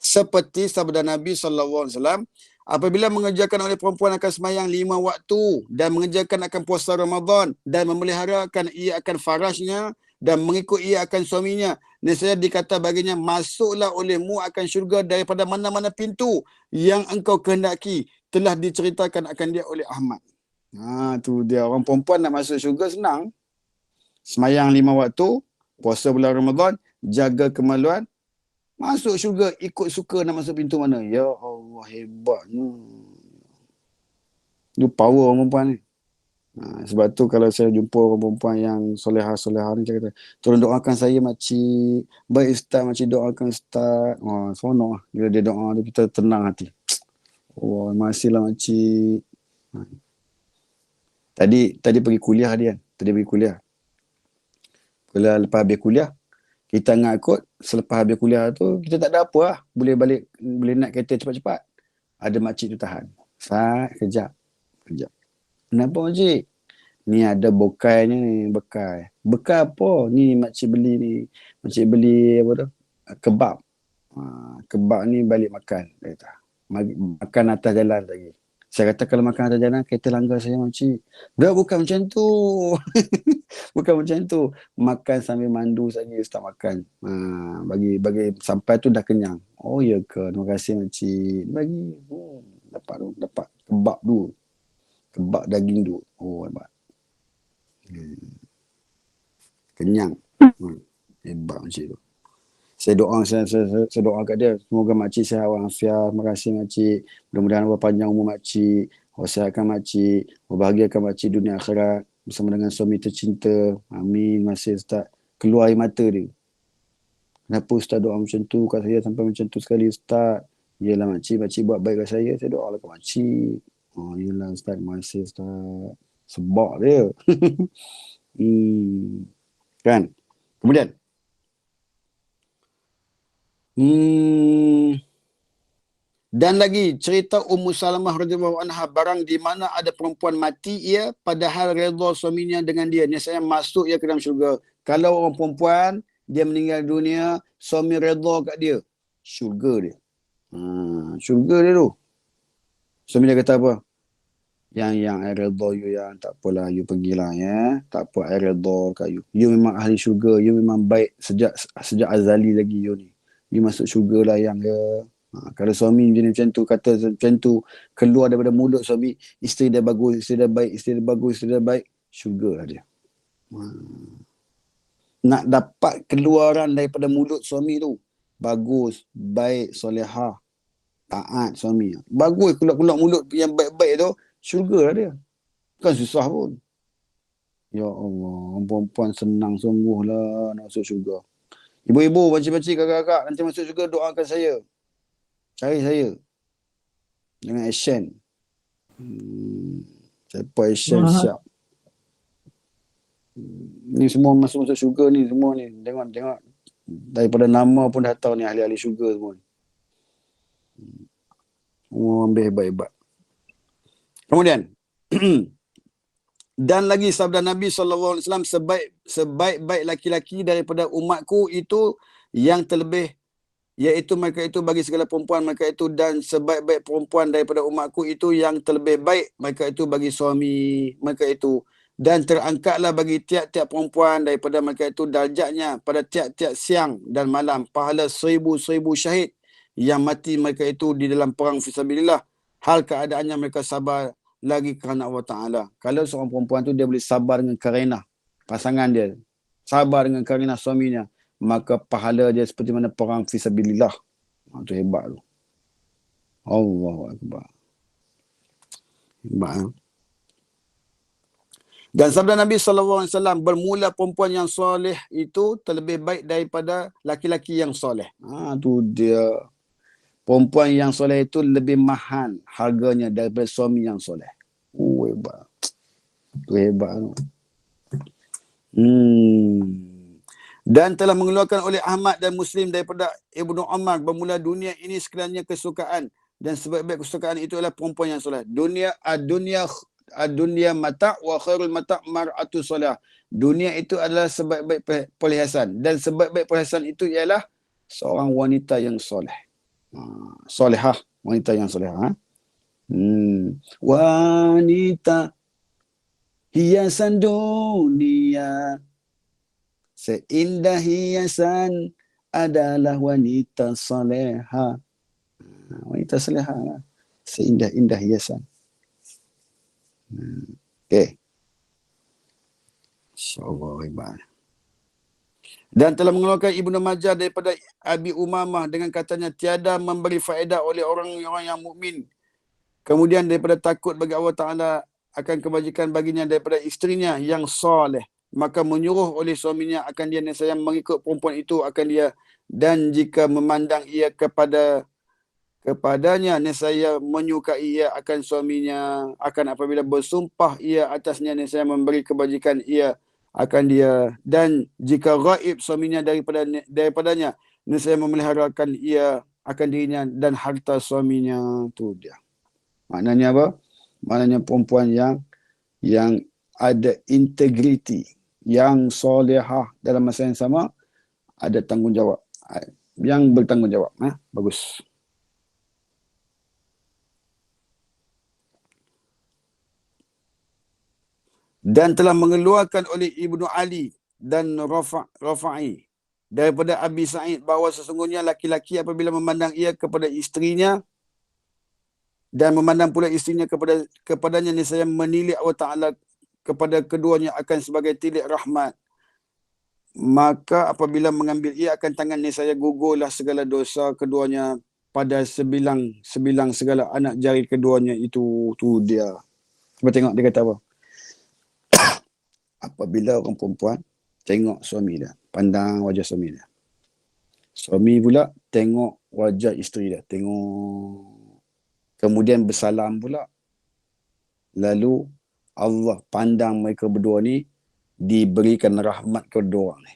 Seperti sabda Nabi SAW, apabila mengerjakan oleh perempuan akan sembahyang 5 waktu dan mengerjakan akan puasa Ramadan dan memeliharakan ia akan farasnya dan mengikut ia akan suaminya, nescaya dikata baginya, masuklah olehmu akan syurga daripada mana-mana pintu yang engkau kehendaki. Telah diceritakan akan dia oleh Ahmad. Tu dia. Orang perempuan nak masuk syurga senang. Sembahyang 5 waktu, puasa bulan Ramadan, jaga kemaluan, masuk syurga, ikut suka nak masuk pintu mana. Ya Allah, hebatnya. Itu power orang perempuan ni. Sebab tu kalau saya jumpa orang perempuan yang solehah-solehah ni, saya kata, tolong doakan saya makcik. Baik Ustaz, makcik doakan Ustaz. Seronok lah. Bila dia doa, kita tenang hati. Oh, masihlah makcik. Tadi pergi kuliah dia kan. Tadi pergi kuliah. Lepas habis kuliah, kita ngikut selepas habis kuliah tu, kita tak ada apa lah. Boleh naik kereta cepat-cepat. Ada makcik tu tahan. Kejap. Kenapa makcik? Ni ada bokainya ni, bekai. Bekai apa? Ni makcik beli ni. Makcik beli apa tu? Kebab. Kebab ni balik makan. Makan atas jalan lagi. Saya kata kalau makan atas jalan, kereta langgar saya makcik. Dah, bukan macam tu. Bukan macam tu. Makan sambil mandu saja Ustaz makan. Bagi sampai tu dah kenyang. Oh ya ke? Terima kasih makcik. Bagi. Dapat kebab tu. Kebab daging tu. Oh hebat. Kenyang. Hebat makcik tu. Saya doa kat dia. Semoga makcik sihat walafiat. Terima kasih makcik. Mudah-mudahan Allah panjang umur makcik. Allah sihatkan makcik. Allah bahagiakan makcik dunia akhirat bersama dengan suami tercinta. Amin. Masih Ustaz. Keluar air mata dia. Kenapa Ustaz doa macam tu kat saya sampai macam tu sekali Ustaz? Yelah makcik buat baik kat saya doa lah kat makcik. Oh yelah Ustaz. Masih Ustaz. Sebab dia. Kan? Kemudian. Dan lagi cerita Ummu Salamah radhiyallahu anha, barang di mana ada perempuan mati ia padahal redha suaminya dengan dia, nescaya masuk ia ke dalam syurga. Kalau orang perempuan dia meninggal dunia, suami redha kat dia, syurga dia. Syurga dia tu. Suami dia kata apa? Yang I redha you yang, tak apalah you pergilah ya. Tak apa, I redha kat you. You memang ahli syurga, you memang baik sejak azali lagi you ni. You masuk syurga lah yang ya. Kalau suami macam tu, kata macam tu, keluar daripada mulut suami, isteri dia bagus, isteri dia baik, isteri dia bagus, isteri dia baik, syurga lah dia. Nak dapat keluaran daripada mulut suami tu, bagus, baik, solehah, taat suami. Bagus keluar mulut yang baik-baik tu, syurga lah dia. Kan susah pun. Ya Allah, perempuan senang sungguh lah nak masuk syurga. Ibu-ibu, pakcik-pakcik, kakak-kakak, nanti masuk syurga doakan saya. Cari saya. Dengan action. Siapa action siap. Ni semua masuk syurga ni, semua ni. Tengok. Daripada nama pun dah tahu ni ahli-ahli syurga semua ni. Semua ambil hebat-hebat. Kemudian. Dan lagi sabda Nabi SAW, sebaik-baik laki-laki daripada umatku itu yang terlebih, iaitu mereka itu bagi segala perempuan mereka itu, dan sebaik-baik perempuan daripada umatku itu yang terlebih baik mereka itu bagi suami mereka itu, dan terangkatlah bagi tiap-tiap perempuan daripada mereka itu darjatnya pada tiap-tiap siang dan malam pahala 1000 syahid yang mati mereka itu di dalam perang fisabilillah, hal keadaannya mereka sabar lagi kerana Allah Ta'ala. Kalau seorang perempuan tu dia boleh sabar dengan karenah pasangan dia, sabar dengan karenah suaminya, maka pahala dia seperti mana perang fisabilillah. Itu hebat tu. Allahu Akbar. Hebat. Dan sabda Nabi SAW, bermula perempuan yang soleh itu terlebih baik daripada laki-laki yang soleh. Tu dia. Perempuan yang soleh itu lebih mahal harganya daripada suami yang soleh. Hebat. Itu hebat tu. Dan telah mengeluarkan oleh Ahmad dan Muslim daripada Ibnu Umar, bermula dunia ini sekiranya kesukaan, dan sebaik-baik kesukaan itu adalah perempuan yang soleh. Dunia mata' wa khairul mata' mar'atu solah. Dunia itu adalah sebaik-baik perhiasan, dan sebaik-baik perhiasan itu ialah seorang wanita yang soleh. Solehah, wanita yang solehah. Wanita hiasan dunia, seindah hiasan adalah wanita soleha. Wanita soleha, seindah-indah hiasan. Okay. InsyaAllah hebat. Dan telah mengeluarkan Ibnu Majah daripada Abi Umamah dengan katanya, tiada memberi faedah oleh orang-orang yang mukmin kemudian daripada takut bagi Allah Ta'ala akan kebajikan baginya daripada isterinya yang soleh, maka menyuruh oleh suaminya akan dia nescaya mengikut perempuan itu akan dia, dan jika memandang ia kepadanya nescaya menyukai ia akan suaminya, akan apabila bersumpah ia atasnya nescaya memberi kebajikan ia akan dia, dan jika gaib suaminya daripadanya nescaya memeliharakan ia akan dirinya dan harta suaminya. Tu dia. Maknanya apa? Maknanya perempuan yang ada integriti, yang solehah, dalam masa yang sama ada tanggungjawab, yang bertanggungjawab. Bagus. Dan telah mengeluarkan oleh Ibnu Ali dan Rafa'i daripada Abi Sa'id bahawa sesungguhnya laki-laki apabila memandang ia kepada isterinya dan memandang pula isterinya kepadanya, niscaya menilik Allah Ta'ala kepada keduanya akan sebagai tilik rahmat. Maka apabila mengambil ia akan tangan, niscaya gugurlah segala dosa keduanya pada sebilang segala anak jari keduanya itu. Tu dia. Cuba tengok dia kata apa. Apabila orang perempuan tengok suami dia, pandang wajah suami dia. Suami pula tengok wajah isteri dia, tengok. Kemudian bersalam pula. Lalu Allah pandang mereka berdua ni, diberikan rahmat kedua ni.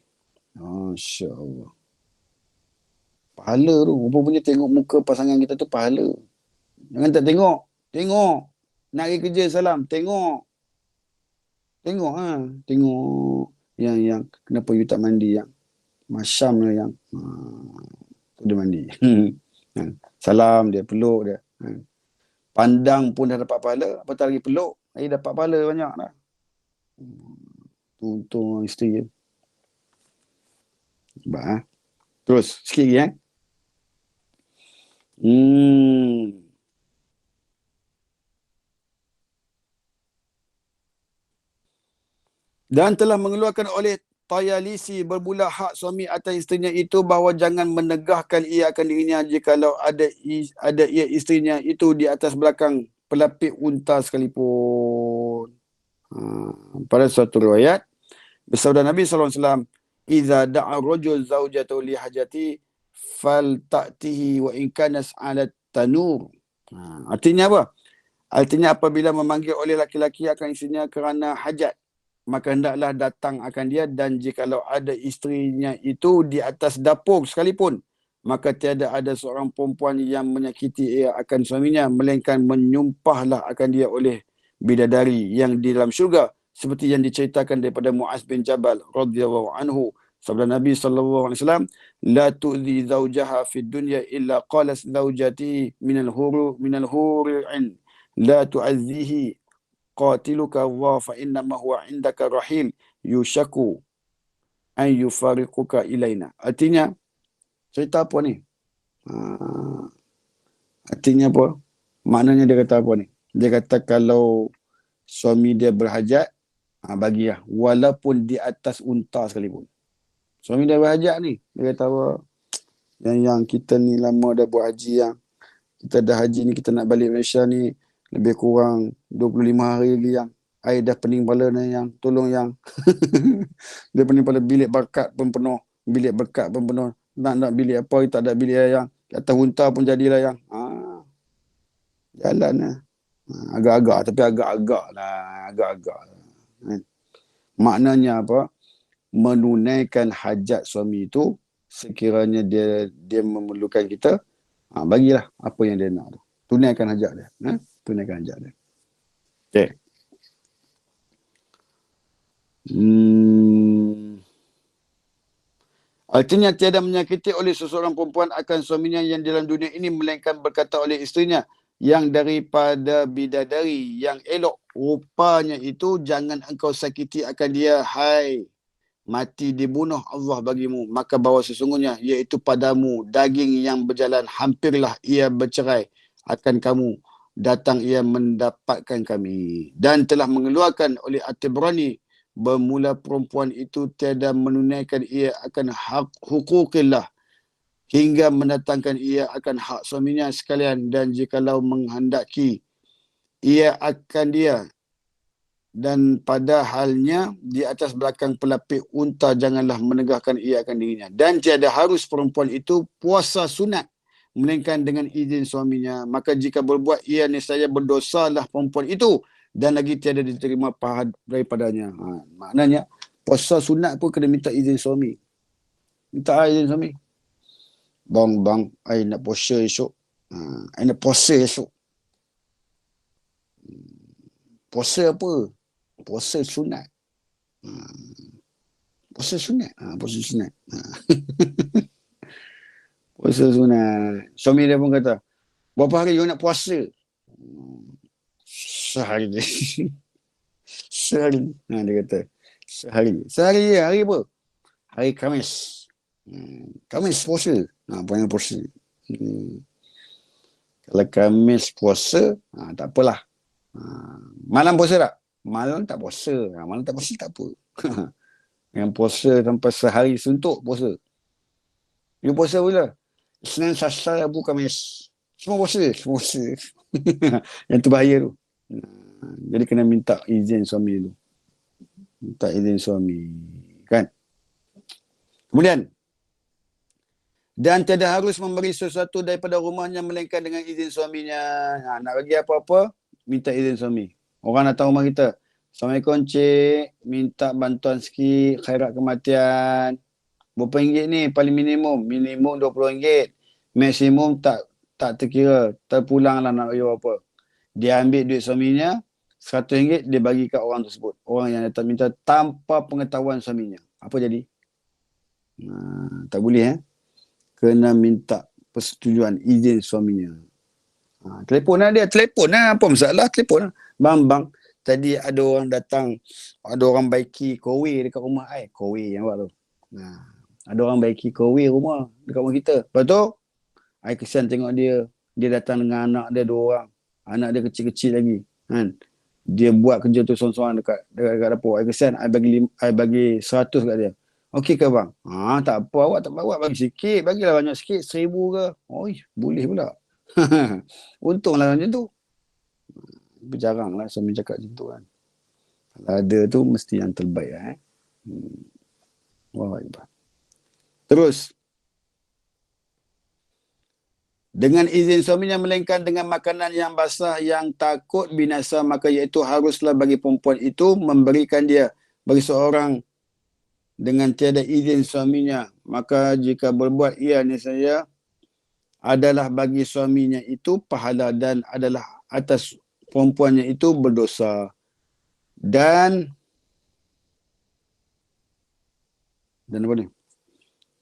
Masya Allah. Pahala tu. Rupanya tengok muka pasangan kita tu pahala. Jangan tak tengok. Tengok. Nak pergi kerja salam. Tengok. Tengok Tengok. Yang kenapa you tak mandi yang. Masyam lah yang. Dia mandi. Salam dia, peluk dia. Pandang pun dah dapat pahala. Apatah lagi peluk. Dapat pahala banyak dah. Untung isteri dia. Sebab terus sikit lagi Dan telah mengeluarkan oleh Tayalisi bermula hak suami atas isterinya itu bahawa jangan menegahkan ia akan dirinya jikalau ada ia isterinya itu di atas belakang pelapik unta sekalipun. Pada suatu riwayat bersabda Nabi SAW, "Idza da'a rajul zaujatahu li hajati fal ta'tihi wa in kana 'ala tanur." Artinya apa? Artinya apabila memanggil oleh laki-laki akan isterinya kerana hajat, maka hendaklah datang akan dia, dan jikalau ada isterinya itu di atas dapur sekalipun, maka tiada ada seorang perempuan yang menyakiti ia akan suaminya, melainkan menyumpahlah akan dia oleh bidadari yang di dalam syurga, seperti yang diceritakan daripada Muaz bin Jabal radhiyallahu anhu. Sabda Nabi SAW, "La tu'zi zawjaha fid dunya illa qalas zawjati minal hur'in la tu'azzihi qatiluka Allah fa innama huwa indaka rahil yushaku an yufariquka ilaina." Artinya, cerita apa ni? Artinya apa? Maknanya dia kata apa ni? Dia kata kalau suami dia berhajat, bagilah. Walaupun di atas unta sekalipun. Suami dia berhajat ni. Dia kata apa? Yang kita ni lama dah buat haji yang. Kita dah haji ni, kita nak balik Malaysia ni. Lebih kurang 25 hari lagi yang. Air dah pening kepala ni yang. Tolong yang. Dia pening kepala, bilik berkat pun penuh. Bilik berkat pun penuh. Nak bilik apa, tak ada bilik yang. Atas unta pun jadilah yang. Jalan lah. Agak-agak, tapi agak-agak lah. Agak-agak lah. Maknanya apa? Menunaikan hajat suami itu, sekiranya dia memerlukan kita, bagilah apa yang dia nak. Tunaikan hajat dia. Tunaikan hajat dia. Okay. Artinya tiada menyakiti oleh seseorang perempuan akan suaminya yang dalam dunia ini, melainkan berkata oleh isterinya yang daripada bidadari yang elok rupanya itu, jangan engkau sakiti akan dia, hai mati dibunuh Allah bagimu, maka bahawa sesungguhnya iaitu padamu daging yang berjalan, hampirlah ia bercerai akan kamu, datang ia mendapatkan kami. Dan telah mengeluarkan oleh At-Tabrani bermula perempuan itu tiada menunaikan ia akan hak hukukillah hingga mendatangkan ia akan hak suaminya sekalian, dan jikalau menghendaki ia akan dia, dan pada halnya di atas belakang pelapik unta, janganlah menegahkan ia akan dirinya. Dan tiada harus perempuan itu puasa sunat, melainkan dengan izin suaminya. Maka jika berbuat ia, nescaya berdosalah perempuan itu, dan lagi tiada diterima pahala daripadanya. Maknanya puasa sunat pun kena minta izin suami. Minta izin suami. Bang, I nak puasa esok. I nak puasa esok. Puasa apa? Puasa sunat. Puasa sunat. Puasa sunat. Puasa sunat. Suami dia pun kata, berapa hari you nak puasa? Sehari. Sehari. Dia kata. Sehari. Sehari hari apa? Hari Khamis. Khamis puasa. Panggil puasa. Kalau Khamis puasa, tak apalah. Malam puasa tak? Malam tak puasa. Malam tak puasa tak apa. Yang puasa sampai sehari suntuk puasa. Dia puasa bila? Senin, Selasa, Rabu, Khamis. Semua puasa. Semua puasa. Yang tu bahaya tu. Jadi kena minta izin suami dulu. Minta izin suami. Kan? Kemudian, dan tidak harus memberi sesuatu daripada rumahnya melainkan dengan izin suaminya. Nak bagi apa-apa, minta izin suami. Orang datang rumah kita. Assalamualaikum cik, minta bantuan sikit, khairat kematian. Berapa ringgit ni paling minimum? Minimum RM20. Maksimum tak terkira. Terpulang lah nak bagi apa. Dia ambil duit suaminya, RM100 dia bagi kat orang tersebut. Orang yang datang minta tanpa pengetahuan suaminya. Apa jadi? Tak boleh kena minta persetujuan izin suaminya. Telefon lah dia. Telefon lah. Apa masalah? Telefon lah. Bang, tadi ada orang datang. Ada orang baiki kowe dekat rumah I. Kowe yang buat tu. Ada orang baiki kowe rumah dekat rumah kita. Lepas tu, I kesian tengok dia. Dia datang dengan anak dia 2 orang. Anak dia kecil-kecil lagi. Kan? Dia buat kerja tu seorang-seorang dekat dapur. I kesian. I bagi 100 kat dia. Okey ke bang? Tak apa, awak tak bawa, bagi sikit. Bagilah banyak sikit, 1000 ke. Boleh pula. Untunglah macam tu. Jaranglah suami cakap macam tu kan. Kalau ada tu, mesti yang terbaik lah. Terus. Dengan izin suaminya melainkan dengan makanan yang basah yang takut binasa, maka iaitu haruslah bagi perempuan itu memberikan dia bagi seorang dengan tiada izin suaminya, maka jika berbuat ia niscaya adalah bagi suaminya itu pahala dan adalah atas perempuannya itu berdosa. Dan apa ni?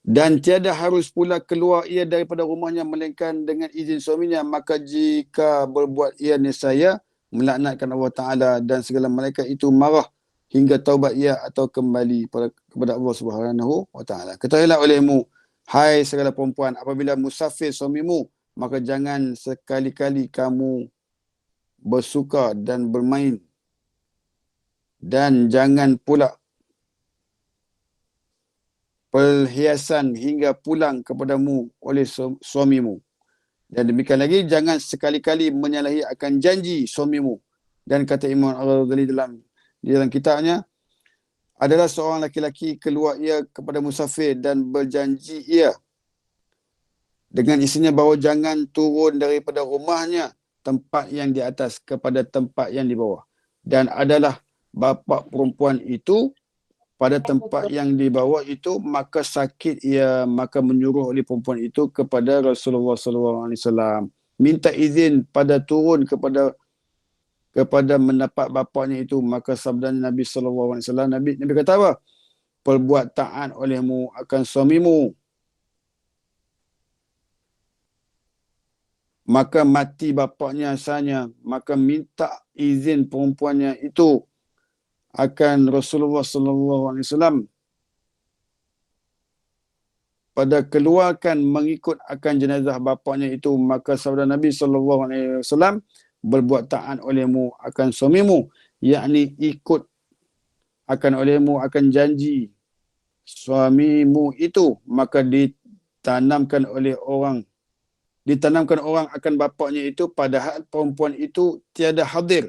Dan tiada harus pula keluar ia daripada rumahnya melainkan dengan izin suaminya, maka jika berbuat ia niscaya melaknatkan Allah Ta'ala dan segala malaikat itu marah hingga taubat ia atau kembali kepada Allah Subhanahu wa Ta'ala. Ketahuilah olehmu, hai segala perempuan, apabila musafir suamimu, maka jangan sekali-kali kamu bersuka dan bermain. Dan jangan pula perhiasan hingga pulang kepadamu oleh suamimu. Dan demikian lagi, jangan sekali-kali menyalahi akan janji suamimu. Dan kata Imam Al-Ghazali dalam kitabnya, adalah seorang laki-laki keluar ia kepada musafir dan berjanji ia dengan isinya bahawa jangan turun daripada rumahnya tempat yang di atas kepada tempat yang di bawah. Dan adalah bapa perempuan itu pada tempat yang di bawah itu, maka sakit ia, maka menyuruh oleh perempuan itu kepada Rasulullah SAW. Minta izin pada turun kepada mendapat bapaknya itu, maka sabda Nabi SAW, Nabi kata apa? Perbuat taat olehmu akan suamimu, maka mati bapaknya asalnya, maka minta izin perempuannya itu akan Rasulullah SAW pada keluarkan mengikut akan jenazah bapaknya itu, maka sabda Nabi SAW, berbuat taat olehmu akan suamimu, yakni ikut akan olehmu akan janji suamimu itu, maka ditanamkan orang akan bapaknya itu, padahal perempuan itu tiada hadir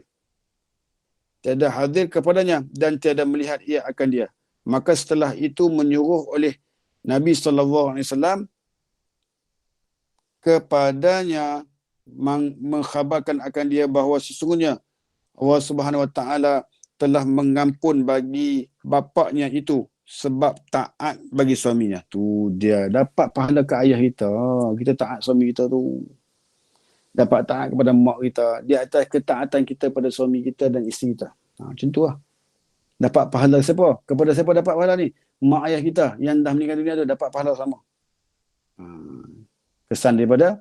kepadanya dan tiada melihat ia akan dia. Maka setelah itu menyuruh oleh Nabi SAW kepadanya, mengkhabarkan akan dia bahawa sesungguhnya Allah Subhanahu Wa Ta'ala telah mengampun bagi bapaknya itu sebab taat bagi suaminya. Tu dia dapat pahala ke ayah kita. Kita taat suami kita tu. Dapat taat kepada mak kita. Di atas ketaatan kita pada suami kita dan isteri kita. Macam tu lah. Dapat pahala siapa? Kepada siapa dapat pahala ni? Mak ayah kita yang dah meninggal dunia tu dapat pahala sama. Kesan daripada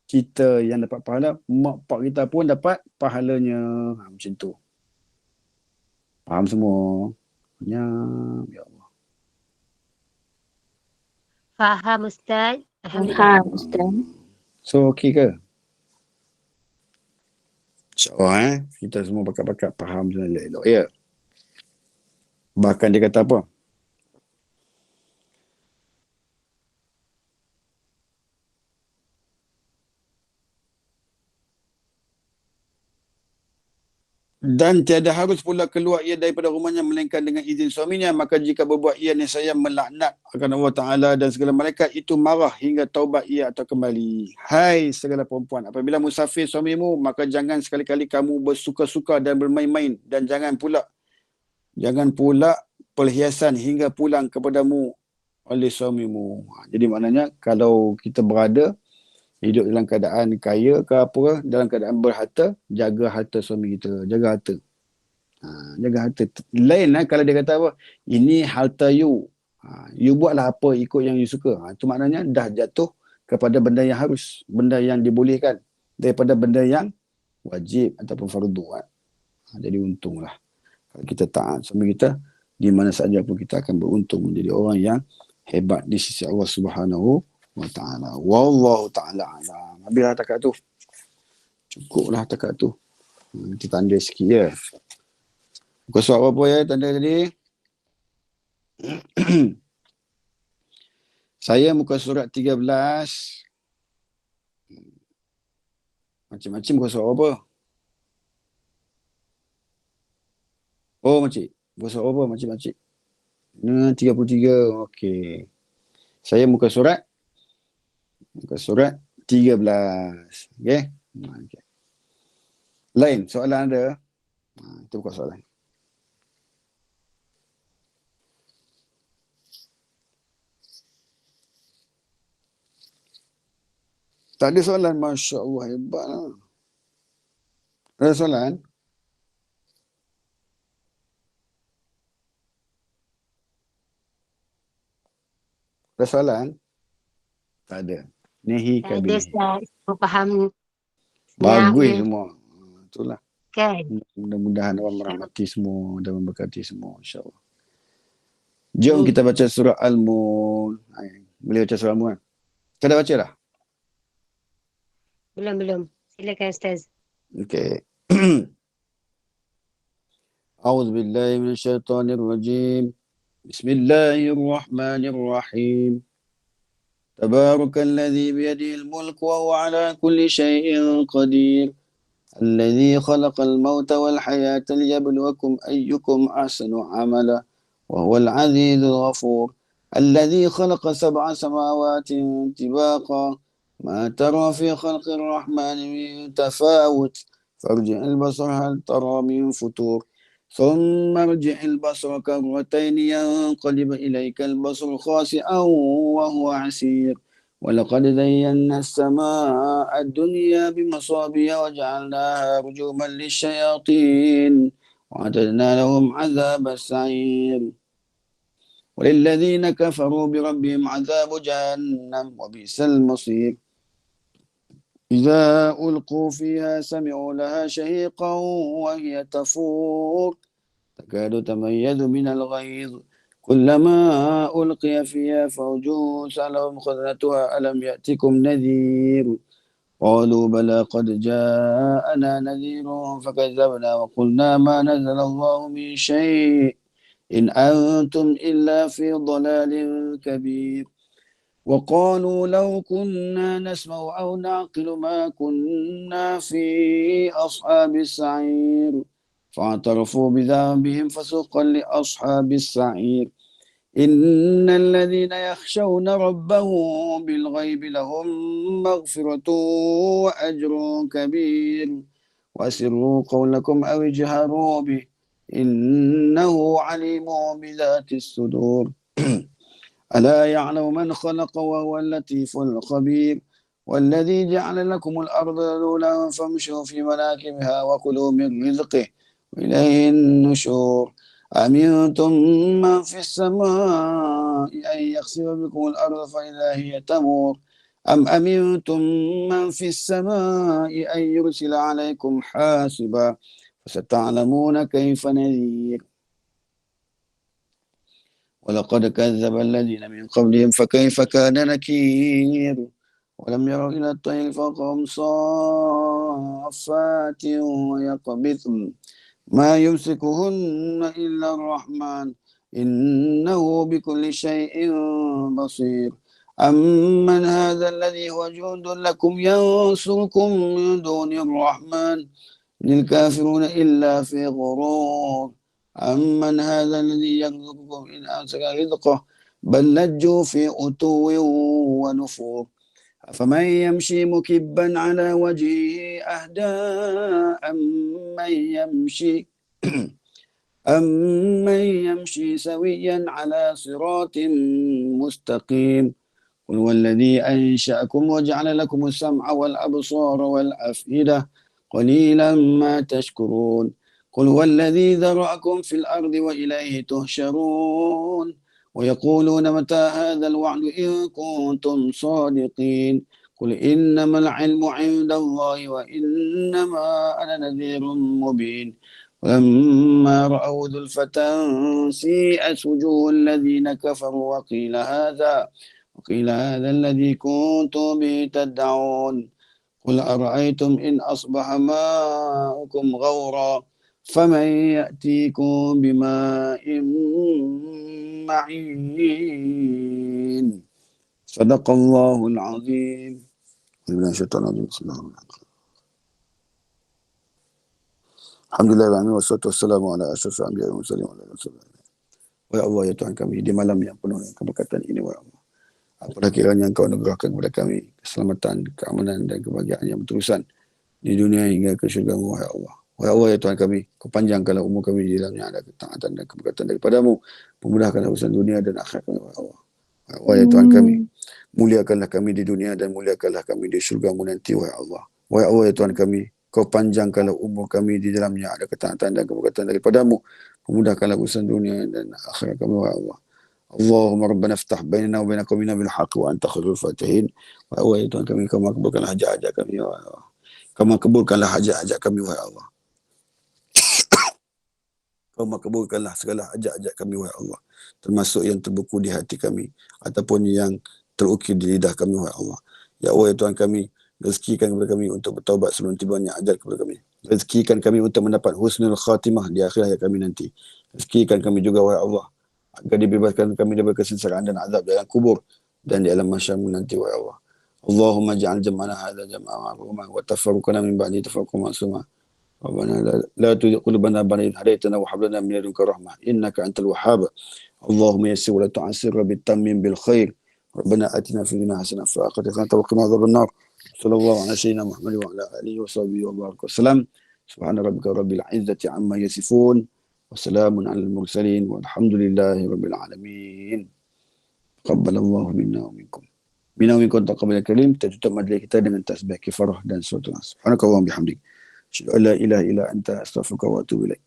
kita yang dapat pahala, mak pak kita pun dapat pahalanya. Macam tu. Faham semua? Ya, ya Allah. Faham Ustaz. Alhamdulillah. Faham, Ustaz. So, okey ke? InsyaAllah kita semua bakat-bakat faham dan elok-elok. Ya. Bahkan dia kata apa? Dan tiada harus pula keluar ia daripada rumahnya melainkan dengan izin suaminya. Maka jika berbuat ia nescaya melaknat akan Allah Ta'ala dan segala malaikat itu marah hingga taubat ia atau kembali. Hai segala perempuan, apabila musafir suamimu, maka jangan sekali-kali kamu bersuka-suka dan bermain-main. Dan jangan pula perhiasan hingga pulang kepadamu oleh suamimu. Jadi maknanya kalau kita berada hidup dalam keadaan kaya ke apa, dalam keadaan berharta, jaga harta suami kita, jaga harta. Jaga harta. Lain lah kalau dia kata apa, ini harta you. You buatlah apa ikut yang you suka. Itu maknanya dah jatuh kepada benda yang harus, benda yang dibolehkan daripada benda yang wajib ataupun fardu. Jadi untunglah kalau kita taat suami kita, di mana saja pun kita akan beruntung menjadi orang yang hebat di sisi Allah Subhanahu wa ta'ala. Wallahu ta'ala alam. Habislah takat tu. Cukuplah takat tu. Kita tanda sikit ya. Bukan surat apa ya tanda tadi? Saya muka surat 13. Macam-macam muka surat apa? Oh makcik. Muka surat apa makcik-makcik? 33. Okey. Saya muka surat 13. Okey. Okay. Lain soalan ada? Itu bukan soalan. Tak ada soalan. Masya Allah, hebat lah. Ada soalan? Ada soalan? Tak ada. Nehi Ada kabin. Ustaz. Semua faham. Bagus Sebenarnya. semua. Itulah. Kan? Mudah-mudahan Allah merahmati semua dan memberkati semua, insyaAllah. Jom kita baca surah Al-Mulk. Boleh baca surah Al-Mulk kan? Kita dah baca dah? Belum. Silakan Ustaz. Okay. A'udzu billahi minasyaitonir rajim. Bismillahirrahmanirrahim. Tabarakalladzi biyadihil mulku wa huwa ala kulli syai'in qadir. الذي خلق الموت والحياة ليبلوكم أيكم أحسن عملا وهو العزيز الغفور الذي خلق 7 سماوات طباقا ما ترى في خلق الرحمن من تفاوت فارجع البصر هل ترى من فتور ثم ارجع البصر كرتين ينقلب إليك البصر خاسئا وهو حسير ولقد زينا السماء الدنيا بمصابيح وجعلناها رجوما للشياطين وأعتدنا لهم عذاب السعير وللذين كفروا بربهم عذاب جهنم وبئس المصير إذا ألقوا فيها سمعوا لها شهيقا وهي تفور تكاد تميز من الغيظ كلما ألقي فيها فوج سألهم خزنتها ألم يأتكم نذير قالوا بلى قد جاءنا نذير فكذبنا وقلنا ما نزل الله من شيء إن أنتم إلا في ضلال كبير وقالوا لو كنا نسمع أو نعقل ما كنا في أصحاب السعير فاعترفوا بذنبهم فسوقا لأصحاب السعير إن الذين يخشون ربهم بالغيب لهم مغفرة وأجر كبير وأسروا قولكم أو اجهروا به إنه عليم بذات الصدور ألا يعلم من خلق وهو اللطيف الخبير والذي جعل لكم الأرض ذلولا فامشوا في مناكبها وكلوا من رزقه وإليه النشور أمنتم من في السماء أن يخسف بكم الأرض فإذا هي تمور أم أمنتم من في السماء أن يرسل عليكم حاسبا فستعلمون كيف نذير ولقد كذب الذين من قبلهم فكيف كان نكير ولم يروا إلى الطير فوقهم صافات ويقبضن ما يمسكهن إلا الرحمن إنه بكل شيء بصير أمن هذا الذي هو جند لكم ينصركم من دون الرحمن إن الكافرون إلا في غرور أمن هذا الذي يرزقكم إن أمسك رزقه بل لجوا في عتو ونفور أفمن يمشي مكبا على وجهه أهدى أمن يمشي سويا على صراط مستقيم قل هو الذي أنشأكم وجعل لكم السمع والأبصار والأفئدة قليلا ما تشكرون قل هو الذي ذرأكم في الأرض وإليه تهشرون ويقولون متى هذا الوعد إن كنتم صادقين قل إنما العلم عند الله وإنما أنا نذير مبين ولما رأوا زلفة سيئت وجوه الذين كفروا وقيل هذا الذي كنتم به تدعون قل أرأيتم إن أصبح ماؤكم غورا فمن يأتيكم بماء معين صدق الله العظيم. Alhamdulillah wassalatu wassalamu ala asyrafil anbiya'i wal mursalin wa ala alihi wasallam. Ya Allah ya Tuhan kami, di malam yang penuh dengan keberkatan ini, ya Allah, apalah kiranya Engkau anugerahkan kepada kami keselamatan, keamanan dan kebahagiaan yang berterusan di dunia hingga ke syurga-Mu, ya Allah. Ya Allah ya Tuhan kami, Kau panjangkanlah umur kami di dalamnya ada ketaatan dan keberkatan daripada-Mu, memudahkanlah urusan dunia dan akhirat kami, ya Allah. Ya Allah ya Tuhan kami, muliakanlah kami di dunia dan muliakanlah kami di syurga-Mu nanti, ya Allah. Ya Allah ya Tuhan kami, Kau panjangkanlah umur kami di dalamnya ada ketaatan dan keberkatan daripada-Mu, memudahkanlah urusan dunia dan akhirat kami, ya Allah. Allahumma rabbana iftah bainana wa baina qaumina bil haqq wa anta khairul fatihin. Ya Allah ya Tuhan kami, Kau makbulkanlah hajat-hajat kami, ya Allah. Kau makbulkanlah hajat-hajat kami, ya Allah. Kau makbulkanlah segala hajat-hajat kami, ya Allah, termasuk yang terbuku di hati kami ataupun yang terukir di lidah kami, ya Allah. Ya Allah ya Tuhan kami, rezekikan kepada kami untuk bertaubat sebelum tibanya ajal kepada kami. Rezekikan kami untuk mendapat husnul khatimah di akhir hayat kami nanti. Rezekikan kami juga, ya Allah, agar dibebaskan kami daripada kesengsaraan dan azab dalam kubur dan di alam mahsyar nanti, ya Allah. Allahumma ja'al jam'ana hadza jam'an marhuma wa tafarruqana min ba'di tafarruqan ma'suma. Rabbana la tuzigh qulubana ba'da idh hadaytana wa hab lana min ladunka rahmah innaka antal wahhab. Allahumma yassir wa la tu'assir bitammim bil khair. Rabbana atina fid dunya hasanah wa fil akhirati hasanah wa qina adzaban nar. Sallallahu ala sayyidina Muhammad wa ala alihi wa sahbihi wa baraka wasallam. Subhana rabbika rabbil izzati amma yasifun wa salamun alal mursalin walhamdulillahi rabbil alamin. Taqabbalallahu minna wa minkum. Minna wa minkum taqabbal karim. Kita tutup majlis kita dengan tasbih kifarah dan suratul nas. Subhanakallahumma bihamdik. Asyhadu an la ilaha illa anta astaghfiruka wa atubu ilaik.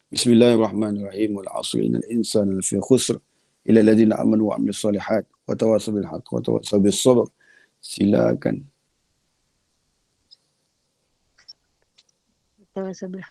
Bismillahirrahmanirrahim. Wal 'asri innal insana lafi khusr illa alladziina amanu wa 'amilus shalihat wa tawassaw bil haqq wa tawassaw bis sabr. Silakan. Sebelah.